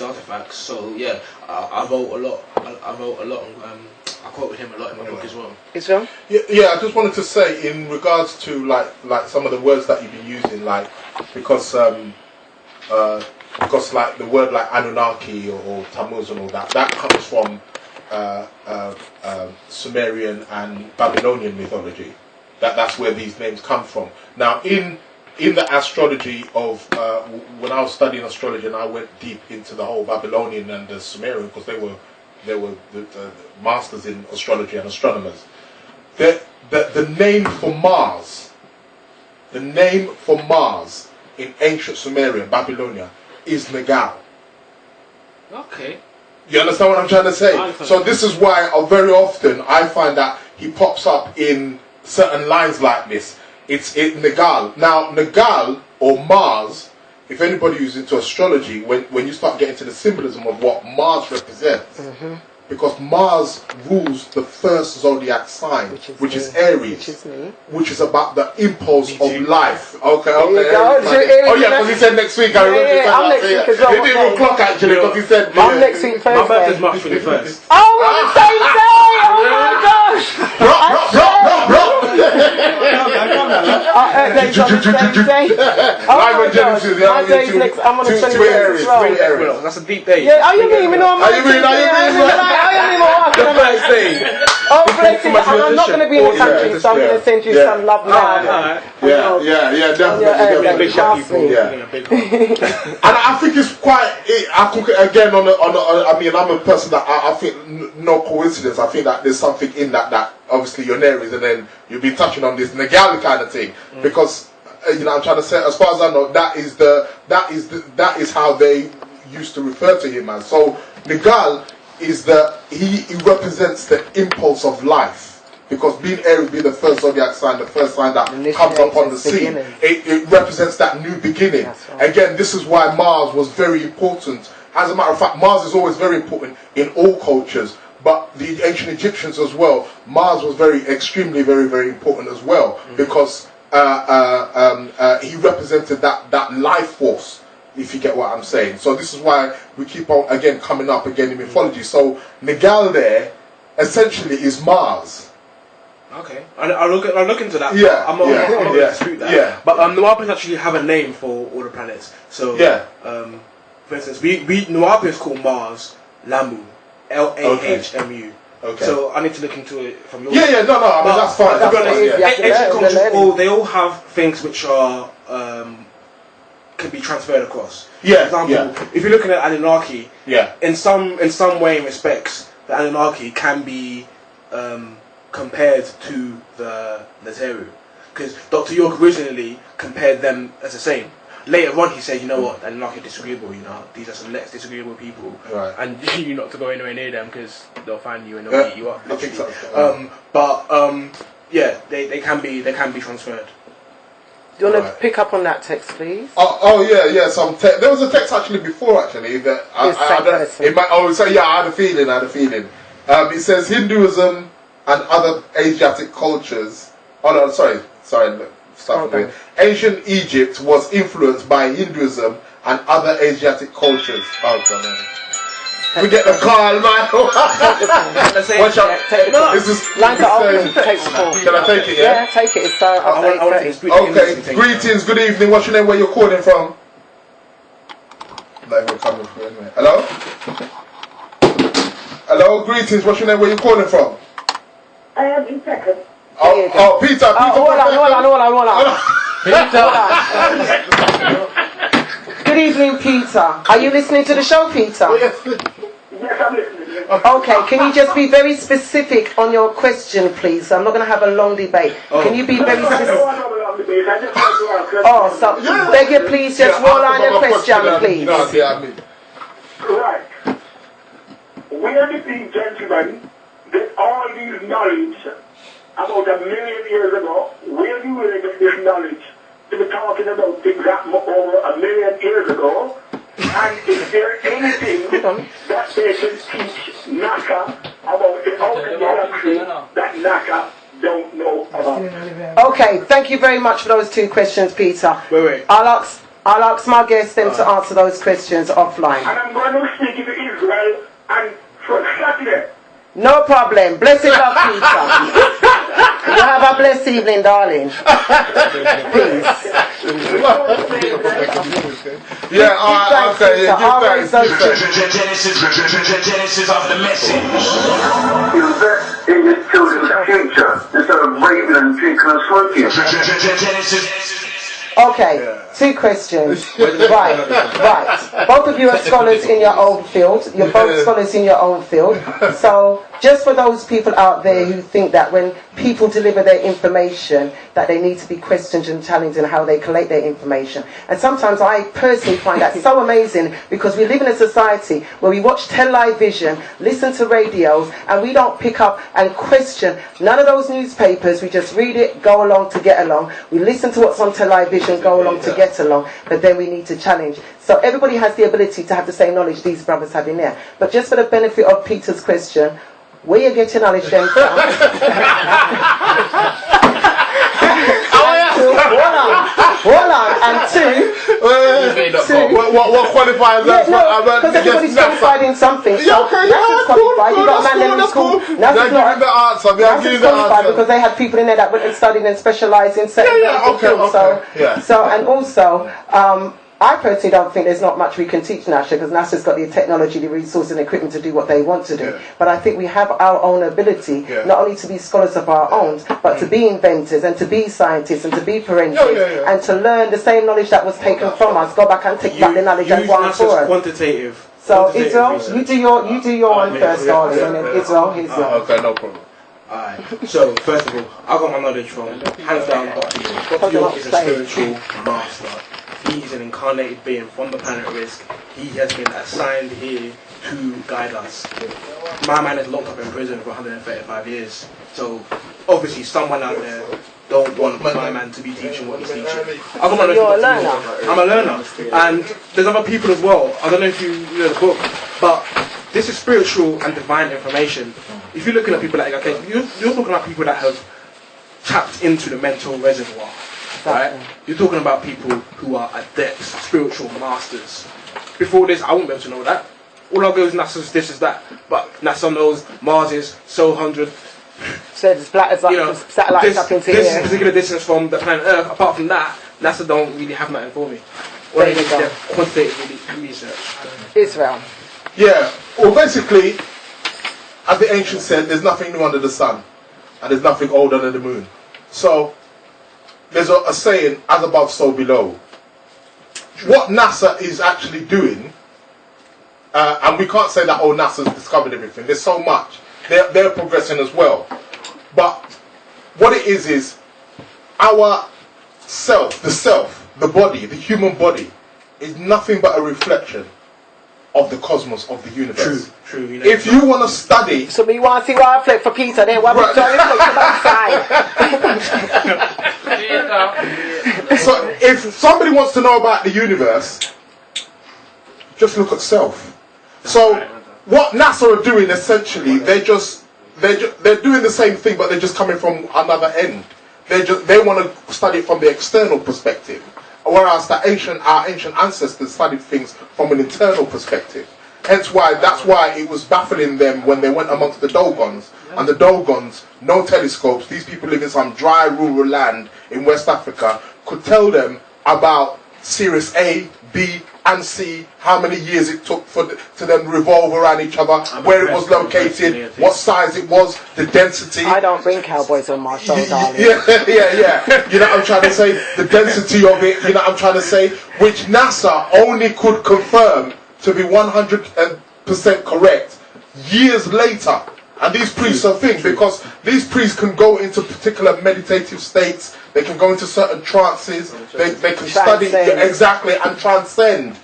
artifacts. So yeah, I wrote a lot. I quoted him a lot in my book as well. Israel? Yeah, I just wanted to say in regards to like some of the words that you've been using, like because like the word like Anunnaki or Tammuz and all that comes from Sumerian and Babylonian mythology. That's where these names come from. Now in the astrology of when I was studying astrology and I went deep into the whole Babylonian and the Sumerian, because they were the masters in astrology and astronomers. The name for Mars in ancient Sumeria, Babylonia, is Nagal. Okay. You understand what I'm trying to say? So this is why very often I find that he pops up in certain lines like this. It's Nagal. Now Nagal or Mars, if anybody who's into astrology, when you start getting to the symbolism of what Mars represents, because Mars rules the first zodiac sign, which is Aries, which is about the impulse of life. Okay. Oh yeah, because he said next week. I remember I'm next week as well. He didn't even clock actually, because he said I'm next week Thursday. My birthday's March 21st. Oh, we're the same day! Oh my gosh! Live on Genesis, my day's next. I'm on the 21st as well. That's a deep day. Yeah, you mean? The first day. Oh, bless you. I'm not going to be in the country, so I'm going to send you some love now. Yeah, definitely. And I think it's quite. Again, I mean, I'm a person that I think no coincidence. I think that there's something in that obviously you're Aries, and then you'll be touching on this Nagal kind of thing, because I'm trying to say, as far as I know, that is how they used to refer to him as. So Nagal is he represents the impulse of life, because being Aries, being the first zodiac sign, the first sign that comes upon the scene, it represents that new beginning. Right. Again, this is why Mars was very important. As a matter of fact, Mars is always very important in all cultures, but the ancient Egyptians as well, Mars was extremely, very, very important as well, because he represented that life force, if you get what I'm saying. So this is why we keep on again coming up again in mythology. So Nagal there essentially is Mars. Okay, I'll look into that. Yeah, I'm not going to dispute that. Yeah, but Nuwapians actually have a name for all the planets. So yeah, for instance, Nuwapians call Mars Lamu, Lahmu. Okay. So I need to look into it from your. No. I mean, that's fine. To be honest, That's fine, ancient cultures, they all have things which are can be transferred across. Yeah. For example, if you're looking at Anunnaki, in some way and respects, the Anunnaki can be compared to the Neteru, because Dr. York originally compared them as the same. Later on, he said, you know what, the Anunnaki are disagreeable. You know, these are some less disagreeable people, right. and you not to go anywhere near them because they'll find you and they'll eat you up. I think so. Yeah, they can be transferred. Do you want to pick up on that text, please? Yeah. There was a text actually before that I had a feeling. It says Hinduism and other Asiatic cultures. Oh no, sorry. Okay. Ancient Egypt was influenced by Hinduism and other Asiatic cultures. Forget the call, man. Watch out. Lines are open. Take the call. Can I take it? Yeah, take it. It's okay. Greetings. Good evening. What's your name? Where you're calling from? Not even coming through anyway. Hello. Greetings. What's your name? Where you calling from? I am in second. Peter. Hold on. Peter. Good evening, Peter. Are you listening to the show, Peter? Yes, I'm listening. Okay, can you just be very specific on your question, please? I'm not going to have a long debate. Can you be very specific? Beg you, please, just roll on your question, please. Right. We are the big gentlemen that all these knowledge about 1 million years ago. Where do you get this knowledge to be talking about things that over 1 million years ago? And is there anything that they can teach NASA about the outer galaxy that NASA don't know about? Okay, thank you very much for those two questions, Peter. Wait. I'll ask my guests them to answer those questions offline. And I'm going to speak to Israel and for Saturday. No problem. Blessed love, Peter. You have a blessed evening, darling. Peace. Okay. Genesis of the message. Invest in your children's future instead of raving and drinking and smoking. Genesis. Okay, two questions. Right. Both of you are scholars in your own field. You're both scholars in your own field. So, just for those people out there who think that when people deliver their information, that they need to be questioned and challenged in how they collect their information. And sometimes I personally find that so amazing, because we live in a society where we watch television, listen to radios, and we don't pick up and question none of those newspapers. We just read it, go along to get along. We listen to what's on television, go along to get along, but then we need to challenge. So everybody has the ability to have the same knowledge these brothers have in there. But just for the benefit of Peter's question, where you get your knowledge then from? Hold on. And two. What qualifies that? Because everybody's qualified in something. So NASA's qualified. You got a man in school. NASA's qualified because they had people in there that went and studied and specialised in certain fields. So, and also, I personally don't think there's not much we can teach NASA, because NASA's got the technology, the resources and equipment to do what they want to do. But I think we have our own ability, not only to be scholars of our own, but to be inventors and to be scientists and to be forensics and to learn the same knowledge that was taken from us. Go back and take back the knowledge and go on for us. Quantitative. So Israel, you do your one first, darling, and then Israel, here's yours. Okay, no problem. Alright, so first of all, I got my knowledge from hands down Dr. York. Dr. York is a spiritual master. He is an incarnated being from the planet Risk. He has been assigned here to guide us. My man is locked up in prison for 135 years. So obviously someone out there don't want my man to be teaching what he's teaching. You're a learner. I'm a learner. And there's other people as well. I don't know if you know the book, but this is spiritual and divine information. If you're looking at people like, okay, you're talking about people that have tapped into the mental reservoir. Right? You're talking about people who are adepts, spiritual masters. Before this, I wouldn't be able to know that. All I go is NASA's this is that. But NASA knows Mars is so 100. So there's satellites up into this here. particular distance from the planet Earth. Apart from that, NASA don't really have nothing for me. Or they do quantitative research. Israel. Yeah. Well, basically, as the ancients said, there's nothing new under the sun, and there's nothing old under the moon. So there's a saying, as above, so below. What NASA is actually doing, and we can't say that, oh, NASA's discovered everything. There's so much. They're progressing as well. But what it is our self, the body, the human body, is nothing but a reflection of the cosmos, of the universe. True. You know, if you want to study... So me want to see why I flip for Peter, then what we trying to So if somebody wants to know about the universe, just look at self. So what NASA are doing, essentially, they're doing the same thing, but they're just coming from another end. They want to study it from the external perspective, whereas our ancient ancestors studied things from an internal perspective. Hence that's why it was baffling them when they went amongst the Dogons. And the Dogons, no telescopes, these people live in some dry rural land in West Africa, could tell them about Sirius A, B and C, how many years it took to them revolve around each other, where it was located, what size it was, the density. I don't bring cowboys on my show, darling. Yeah. You know what I'm trying to say? The density of it, you know what I'm trying to say? Which NASA only could confirm to be 100% correct years later. And these priests are things, because these priests can go into particular meditative states, they can go into certain trances, they can study exactly and transcend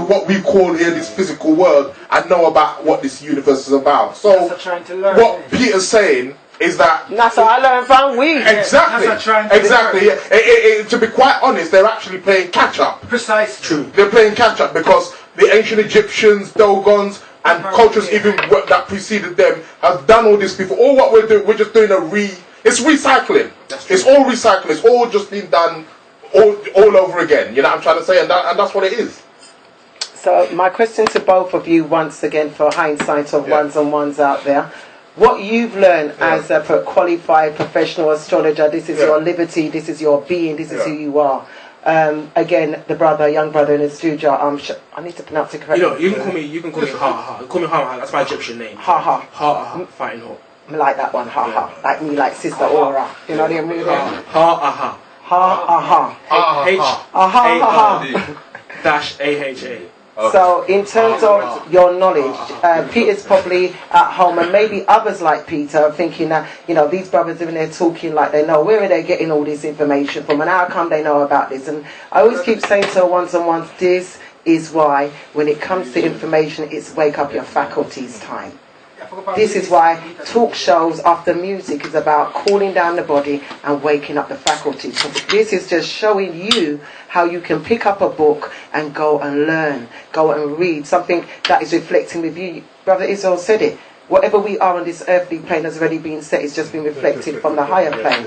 what we call here this physical world and know about what this universe is about. So what Peter's saying is that NASA I learned from we. Exactly. To be quite honest, they're actually playing catch up. Precise. True. They're playing catch up because the ancient Egyptians, Dogons, and cultures even that preceded them have done all this before. All what we're doing, we're just doing it's recycling. It's all recycling. It's all just been done all over again. You know what I'm trying to say? And that's what it is. So my question to both of you, once again, for hindsight of ones and ones out there, what you've learned as a qualified professional astrologer, this is your liberty, this is your being, this is who you are. Again, the young brother in the studio. I need to pronounce it correctly. You know, you can call me Har-Aha. Call me Har-Aha. That's my Egyptian name. Har-Aha. Har-Aha. Fighting hawk. I like that one. Har-Aha. Like me, like Sister Aura. You know what I mean? Har-Aha. Har-Aha. H-A-H-A. So, in terms of your knowledge, Peter's probably at home, and maybe others like Peter are thinking that, you know, these brothers are in there talking like they know. Where are they getting all this information from, and how come they know about this? And I always keep saying to ones and ones, this is why, when it comes to information, it's wake up your faculties time. This is why talk shows after music is about cooling down the body and waking up the faculties. So this is just showing you how you can pick up a book and go and learn, go and read something that is reflecting with you. Brother Israel said it. Whatever we are on this earthly plane has already been set. It's just been reflected from the higher plane.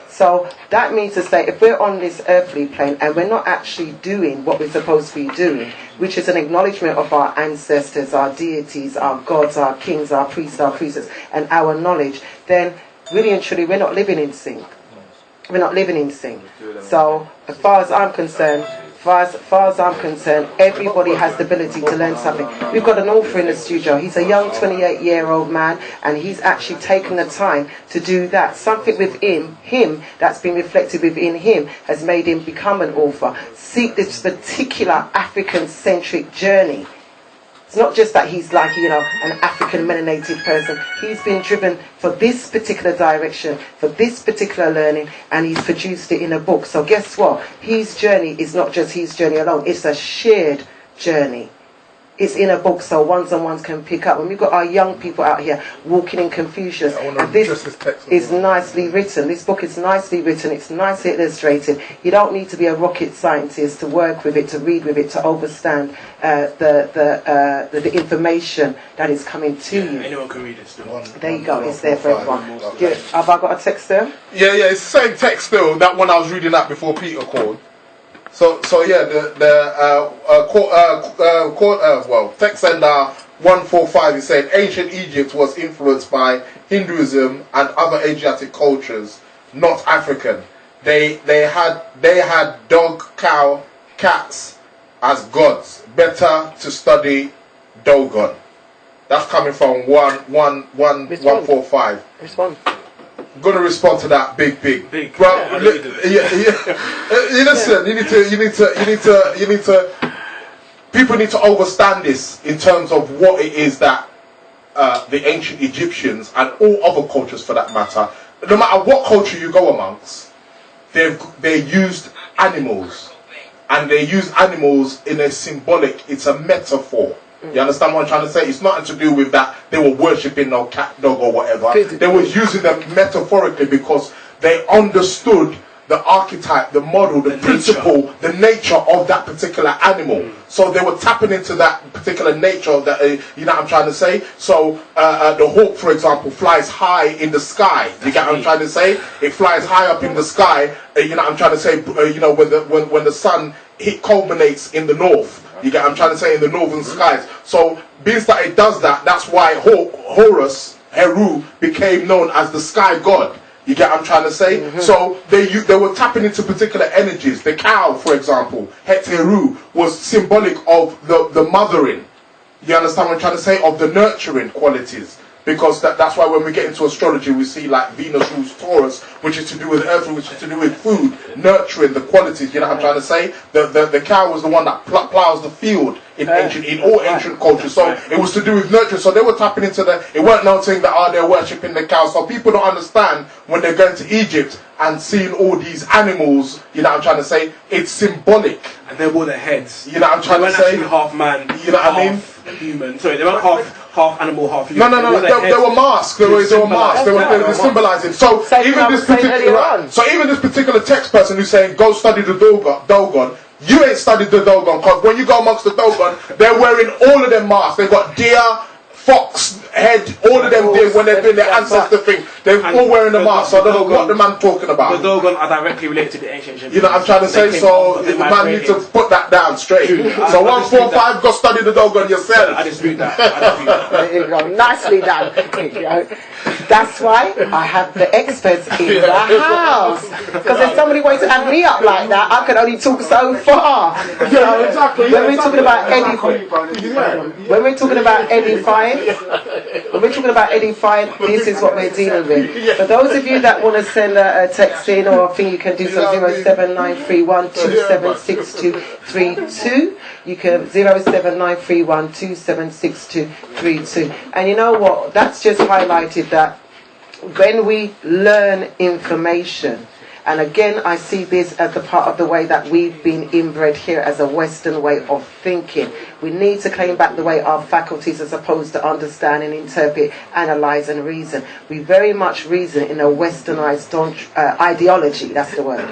So that means to say, if we're on this earthly plane and we're not actually doing what we're supposed to be doing, which is an acknowledgement of our ancestors, our deities, our gods, our kings, our priests, our priestesses, and our knowledge, then really and truly we're not living in sync. We're not living in sync. So as far as I'm concerned, everybody has the ability to learn something. We've got an author in the studio. He's a young 28-year-old man, and he's actually taken the time to do that. Something within him that's been reflected within him has made him become an author. Seek this particular African-centric journey. It's not just that he's like, you know, an African-melanated person. He's been driven for this particular direction, for this particular learning, and he's produced it in a book. So guess what? His journey is not just his journey alone. It's a shared journey. It's in a book, so ones and ones can pick up. When we've got our young people out here walking in confusion, and this is nicely written. This book is nicely written. It's nicely illustrated. You don't need to be a rocket scientist to work with it, to read with it, to understand the information that is coming to you. Anyone can read it still. There you go. It's there for everyone. Have I got a text there? Yeah, it's the same text still. That one I was reading out before Peter called. So yeah, text sender 145 is saying ancient Egypt was influenced by Hinduism and other Asiatic cultures, not African. They had dog, cow, cats as gods. Better to study Dogon. That's coming from 145. Respond. I'm gonna respond to that big. Well, you listen. You need to. People need to understand this in terms of what it is that the ancient Egyptians and all other cultures, for that matter, no matter what culture you go amongst, they used animals, and they use animals in a symbolic. It's a metaphor. You understand what I'm trying to say? It's nothing to do with that they were worshipping no cat, dog, or whatever. They were using them metaphorically because they understood the archetype, the model, the principle, the nature of that particular animal. So they were tapping into that particular nature that, you know what I'm trying to say? So the hawk, for example, flies high in the sky. You get what I'm trying to say? It flies high up in the sky. You know what I'm trying to say? You know, when the sun culminates in the north. You get what I'm trying to say, in the northern skies. So, being that it does that, that's why Horus, Heru, became known as the sky god. You get what I'm trying to say? So, they were tapping into particular energies. The cow, for example, Heteru, was symbolic of the mothering. You understand what I'm trying to say? Of the nurturing qualities. Because that's why when we get into astrology, we see like Venus rules Taurus, which is to do with earth, which is to do with food, nurturing the qualities. You know what I'm trying to say? The cow was the one that plows the field in all ancient cultures. So it was to do with nurture. So they were tapping into it weren't noting that they're worshipping the cow. So people don't understand when they're going to Egypt and seeing all these animals. You know what I'm trying to say? It's symbolic. And they wore their heads. You know what I'm trying to say? They weren't actually half man. You know what I mean? Human. Sorry, they weren't half animal, half human. No. They were masks. They were masks. They were symbolizing. So even this particular text person who's saying go study the Dogon, you ain't studied the Dogon, because when you go amongst the Dogon, they're wearing all of them masks. They've got deer, fox head, all of them did when they're doing their ancestor thing. They're all wearing the mask. So I don't know what the man's talking about. The Dogon are directly related to the ancient Egyptians. You know what I'm trying to say? So the man needs to put that down straight. So 145, go study the Dogon yourself. I dispute that. There you go. Nicely done. That's why I have the experts in the house. Because if somebody wants to add me up like that, I can only talk so far. You know, exactly. When we're talking about edifying, this is what we're dealing with. For those of you that want to send a text in, or I think you can do so 07931276232. You can 07931276232. And you know what? That's just highlighted that when we learn information, and again I see this as the part of the way that we've been inbred here as a Western way of thinking. We need to claim back the way our faculties are supposed to understand and interpret, analyze and reason. We very much reason in a westernized ideology, that's the word.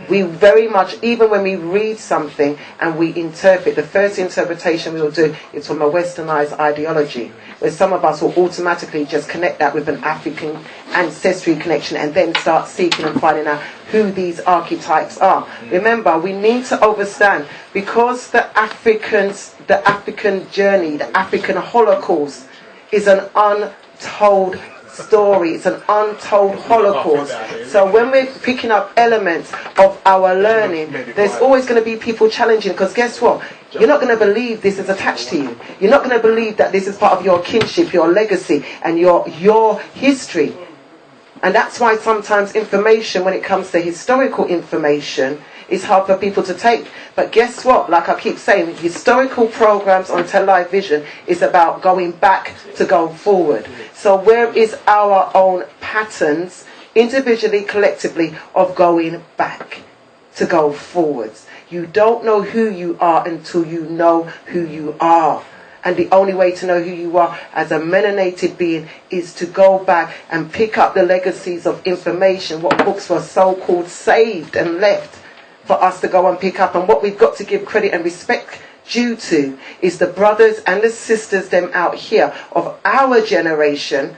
We very much, even when we read something and we interpret, the first interpretation we will do is from a westernized ideology, where some of us will automatically just connect that with an African ancestry connection and then start seeking and finding out who these archetypes are. Remember, we need to understand, because the African journey, the African Holocaust is an untold story. It's an untold Holocaust. So when we're picking up elements of our learning, there's always going to be people challenging, because guess what? You're not going to believe this is attached to you. You're not going to believe that this is part of your kinship, your legacy, and your history. And that's why sometimes information, when it comes to historical information, is hard for people to take. But guess what? Like I keep saying, historical programs on television is about going back to go forward. So where is our own patterns, individually, collectively, of going back to go forwards? You don't know who you are until you know who you are. And the only way to know who you are as a melanated being is to go back and pick up the legacies of information, what books were so-called saved and left for us to go and pick up. And what we've got to give credit and respect due to is the brothers and the sisters them out here of our generation,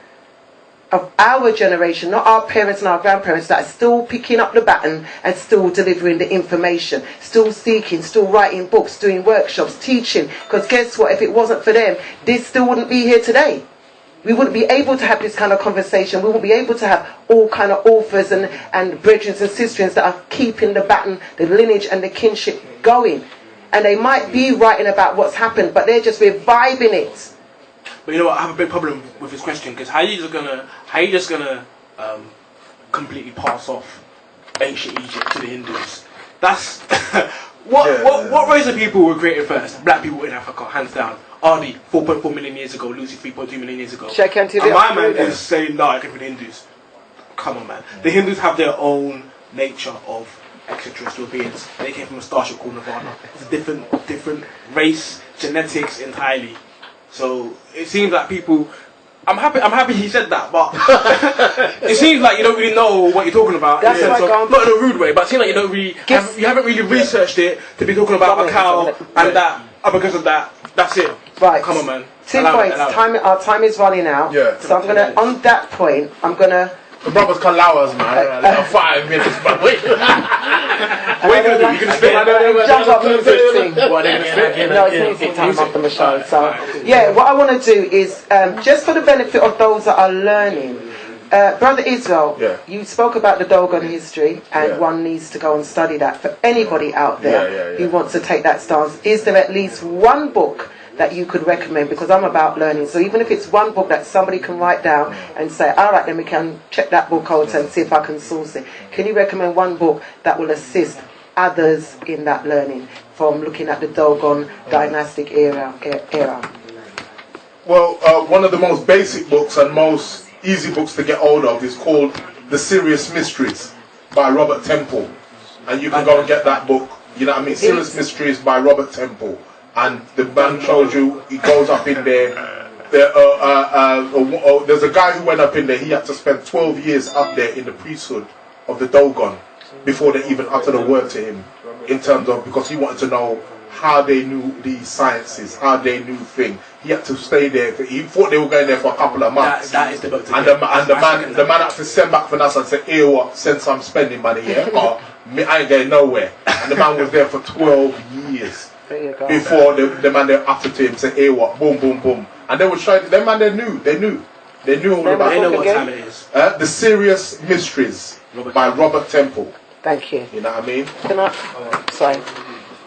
not our parents and our grandparents, that are still picking up the baton and still delivering the information, still seeking, still writing books, doing workshops, teaching. Because guess what? If it wasn't for them, this still wouldn't be here today. We wouldn't be able to have this kind of conversation. We wouldn't be able to have all kind of authors and brethren and sisters that are keeping the baton, the lineage and the kinship going. And they might be writing about what's happened, but they're just reviving it. But you know what? I have a big problem with his question because how you just gonna completely pass off ancient Egypt to the Hindus? That's what race of people were created first? Black people in Africa, hands down. Adi, 4.4 million years ago. Lucy, 3.2 million years ago. And my man is saying, no, it could be the Hindus. Come on, man. The Hindus have their own nature of extraterrestrial beings. They came from a starship called Nirvana. It's a different race, genetics entirely. So it seems like people. I'm happy he said that, but it seems like you don't really know what you're talking about. That's not in a rude way, but it seems like you don't really you haven't really researched it to be talking about a cow and that because of that. That's it. Right. Come on, man. 2 points. Our time is running out. Yeah. So I'm gonna on that point. I'm gonna. The brothers can allow us, man. 5 minutes, but wait. What are you gonna do? You gonna spit? Jump up and sing. What are they gonna spit? No, it's music time after the show. So yeah, what I want to do is just for the benefit of those that are learning. Brother Israel, you spoke about the Dogon history, and one needs to go and study that. For anybody out there who wants to take that stance, is there at least one book that you could recommend? Because I'm about learning, so even if it's one book that somebody can write down and say, all right, then we can check that book out and see if I can source it. Can you recommend one book that will assist others in that learning from looking at the Dogon dynastic era? Well, one of the most basic books and most easy books to get hold of is called The Serious Mysteries by Robert Temple, and you can go and get that book. You know what I mean? Serious Mysteries by Robert Temple, and the man shows you. He goes up in there. There's a guy who went up in there. He had to spend 12 years up there in the priesthood of the Dogon before they even uttered a word to him, in terms of, because he wanted to know how they knew these sciences, how they knew things. He had to stay there. He thought they were going there for a couple of months. That is the book. And the man had to send back for us and say, "Here, what? Send some spending money here, or I ain't going nowhere." And the man was there for 12 years before the man they uttered to him, say, "Here, what? Boom, boom, boom." And they were trying. Them man, they knew all about. They know what time it is. The Serious Mysteries by Robert Temple. Thank you. You know what I mean?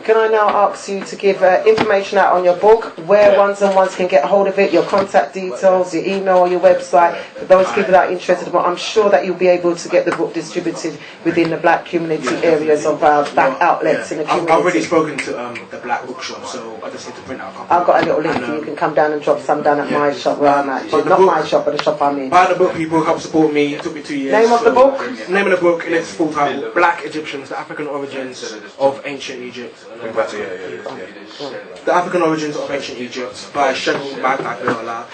Can I now ask you to give information out on your book, where ones and ones can get hold of it, your contact details, your email, your website, for those people that are interested? But I'm sure that you'll be able to get the book distributed within the black community areas of our black outlets in the community. I've already spoken to the black bookshop, so I just need to print out a copy. I've got a little link and you can come down and drop some down at my shop where I'm at. Not my shop, but the shop I'm in. Buy the book, people. Help support me. It took me 2 years. Name of the book? Name of the book in its full title: Black Egyptians: The African Origins of Ancient Egypt. The African Origins of Ancient Egypt by Segun Magbagbiola,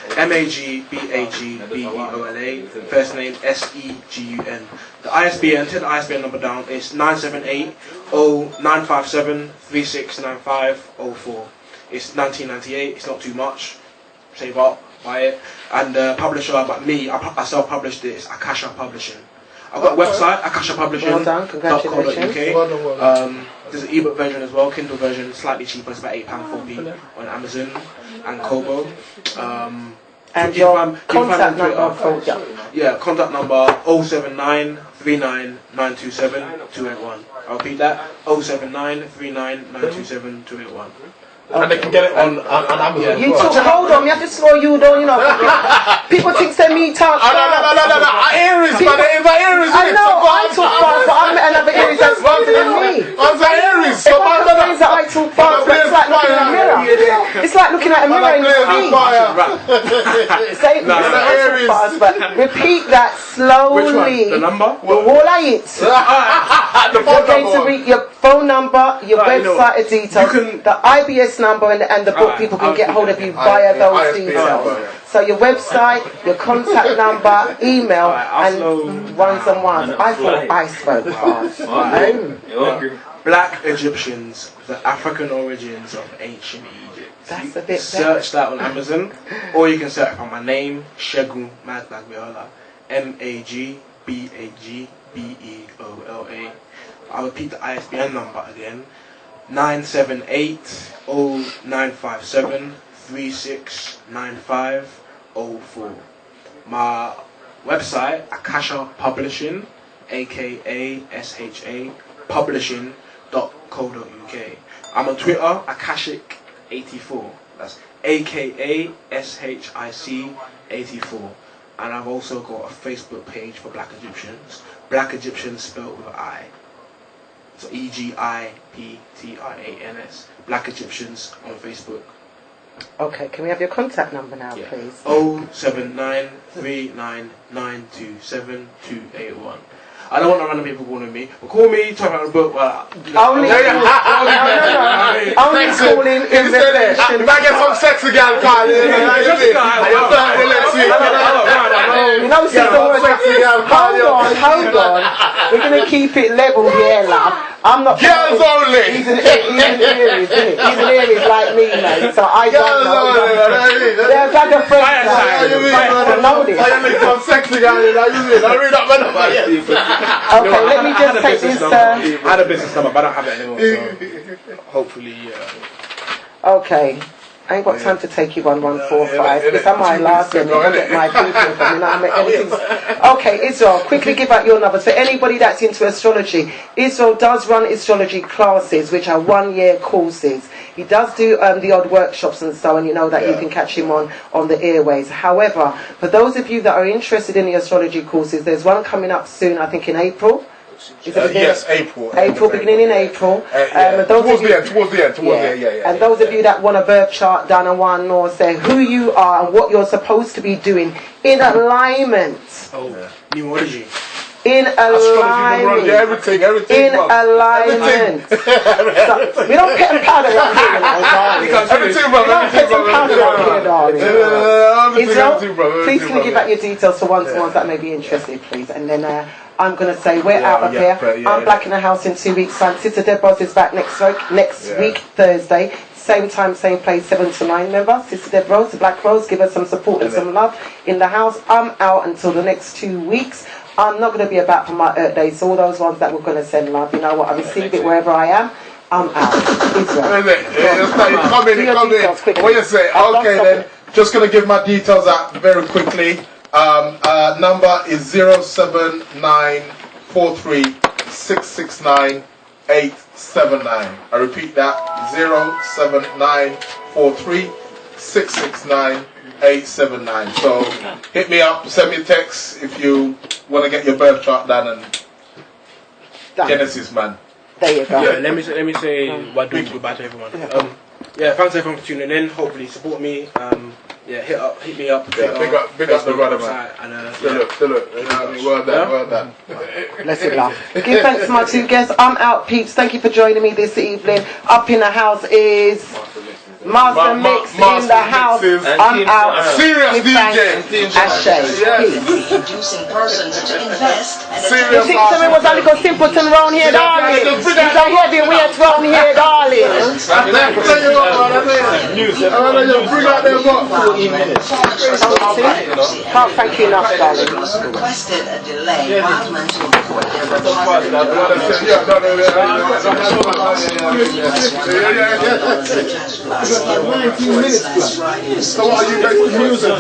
Magbagbiola, first name Segun. The ISBN, take the ISBN number down, is 978-0957-369504. It's 1998, it's not too much. Save up, buy it. And the publisher, but me, I self-published it, it's Akasha Publishing. I've got a website, Akasha Publishing. Well done, congratulations. There's an ebook version as well, Kindle version, slightly cheaper, it's about £8.40 on Amazon and Kobo. And your contact number? Contact number 079 39 927 281. I'll repeat that, 079 39 927 281. And they can get it on Amazon. You talk, hold on, you have to slow you down, you know. People think they me talk fast. No. Aries, man. I know, I talk fast, but I'm another Aries that's faster than me. I'm Aries. So I talk fast, but it's like looking at a mirror. It's like looking at a mirror in the screen. Aries. Fast, but repeat that slowly. Which one? The number? All I eat. You're going to read your phone number, your website details, the IBS number and the book. People can get hold of you via those details. So your website, your contact number, email, and ones and ones. I thought I spoke fast. Black Egyptians: The African Origins of Ancient Egypt. That's a bit search that on Amazon, or you can search for my name, Segun Magbagbiola, Magbagbiola. I'll repeat the ISBN number again, 978-0957-369504. My website, Akasha Publishing, AKASHA Publishing.co.uk. I'm on Twitter, Akashic84. That's AKASHIC84. And I've also got a Facebook page for Black Egyptians. Black Egyptians spelled with an I. So EGIPTIANS. Black Egyptians on Facebook. Okay, can we have your contact number now, please? 07939272281. I don't want no random people calling me. But call me, talk about the book. Only calling in relation. If I get some sexy girl calling, hold on. We're going to keep it level here, love. I'm not girls only. He's an Aries, isn't it? He's an Aries like me, mate. So I don't know. There's like a friend. I know this. I make some sexy girl. I read up my number. Okay, let me just take this. I had a business number, but I don't have it anymore. So hopefully. Okay. I ain't got time to take you 1145. It's on my last one. I get my people from Okay, Israel, quickly give out your number. So anybody that's into astrology, Israel does run astrology classes, which are 1-year courses. He does do the odd workshops and so on. You know that you can catch him on the airways. However, for those of you that are interested in the astrology courses, there's one coming up soon, I think in April. Yes, April. Beginning in April. Towards the end. And those of you that want a birth chart done and want to know, say who you are and what you're supposed to be doing in alignment. Numerology. In alignment. Everything. In alignment. So, we don't pet and powder around here, darling. Everything, We don't pet and powder around here, darling. Israel, please can you give out your details for ones that may be interested, please? And then I'm going to say we're out of here. I'm Black in the House in 2 weeks' time. Sister Deborah is back next week, Thursday. Same time, same place, 7 to 9. Remember, Sister Deborah, the Black Rose, give us some support and some love in the house. I'm out until the next 2 weeks. I'm not going to be about for my Earth Day, so all those ones that we're going to send love, you know what, I receive it wherever I am. I'm out. Israel. Come in. What you say? Okay then, just going to give my details out very quickly. Number is 07943669879. I repeat that, 07943669879. So hit me up, send me a text if you want to get your birth chart done and Genesis, man. There you go. Yeah, let me say goodbye to everyone. Thanks everyone for tuning in. Hopefully support me. Hit me up. Big up the brother, man. Still look. Well done. Bless it, love. Give thanks to my two guests. I'm out, peeps. Thank you for joining me this evening. Up in the house is Master Mix in the house. I'm out. Serious DJ. Ashay. Inducing persons to invest. You think something was a little simpleton round here, darling? It's a heavyweight round here, darling. Can't thank you enough, darling. Requested a delay while men to report their So what are you guys using?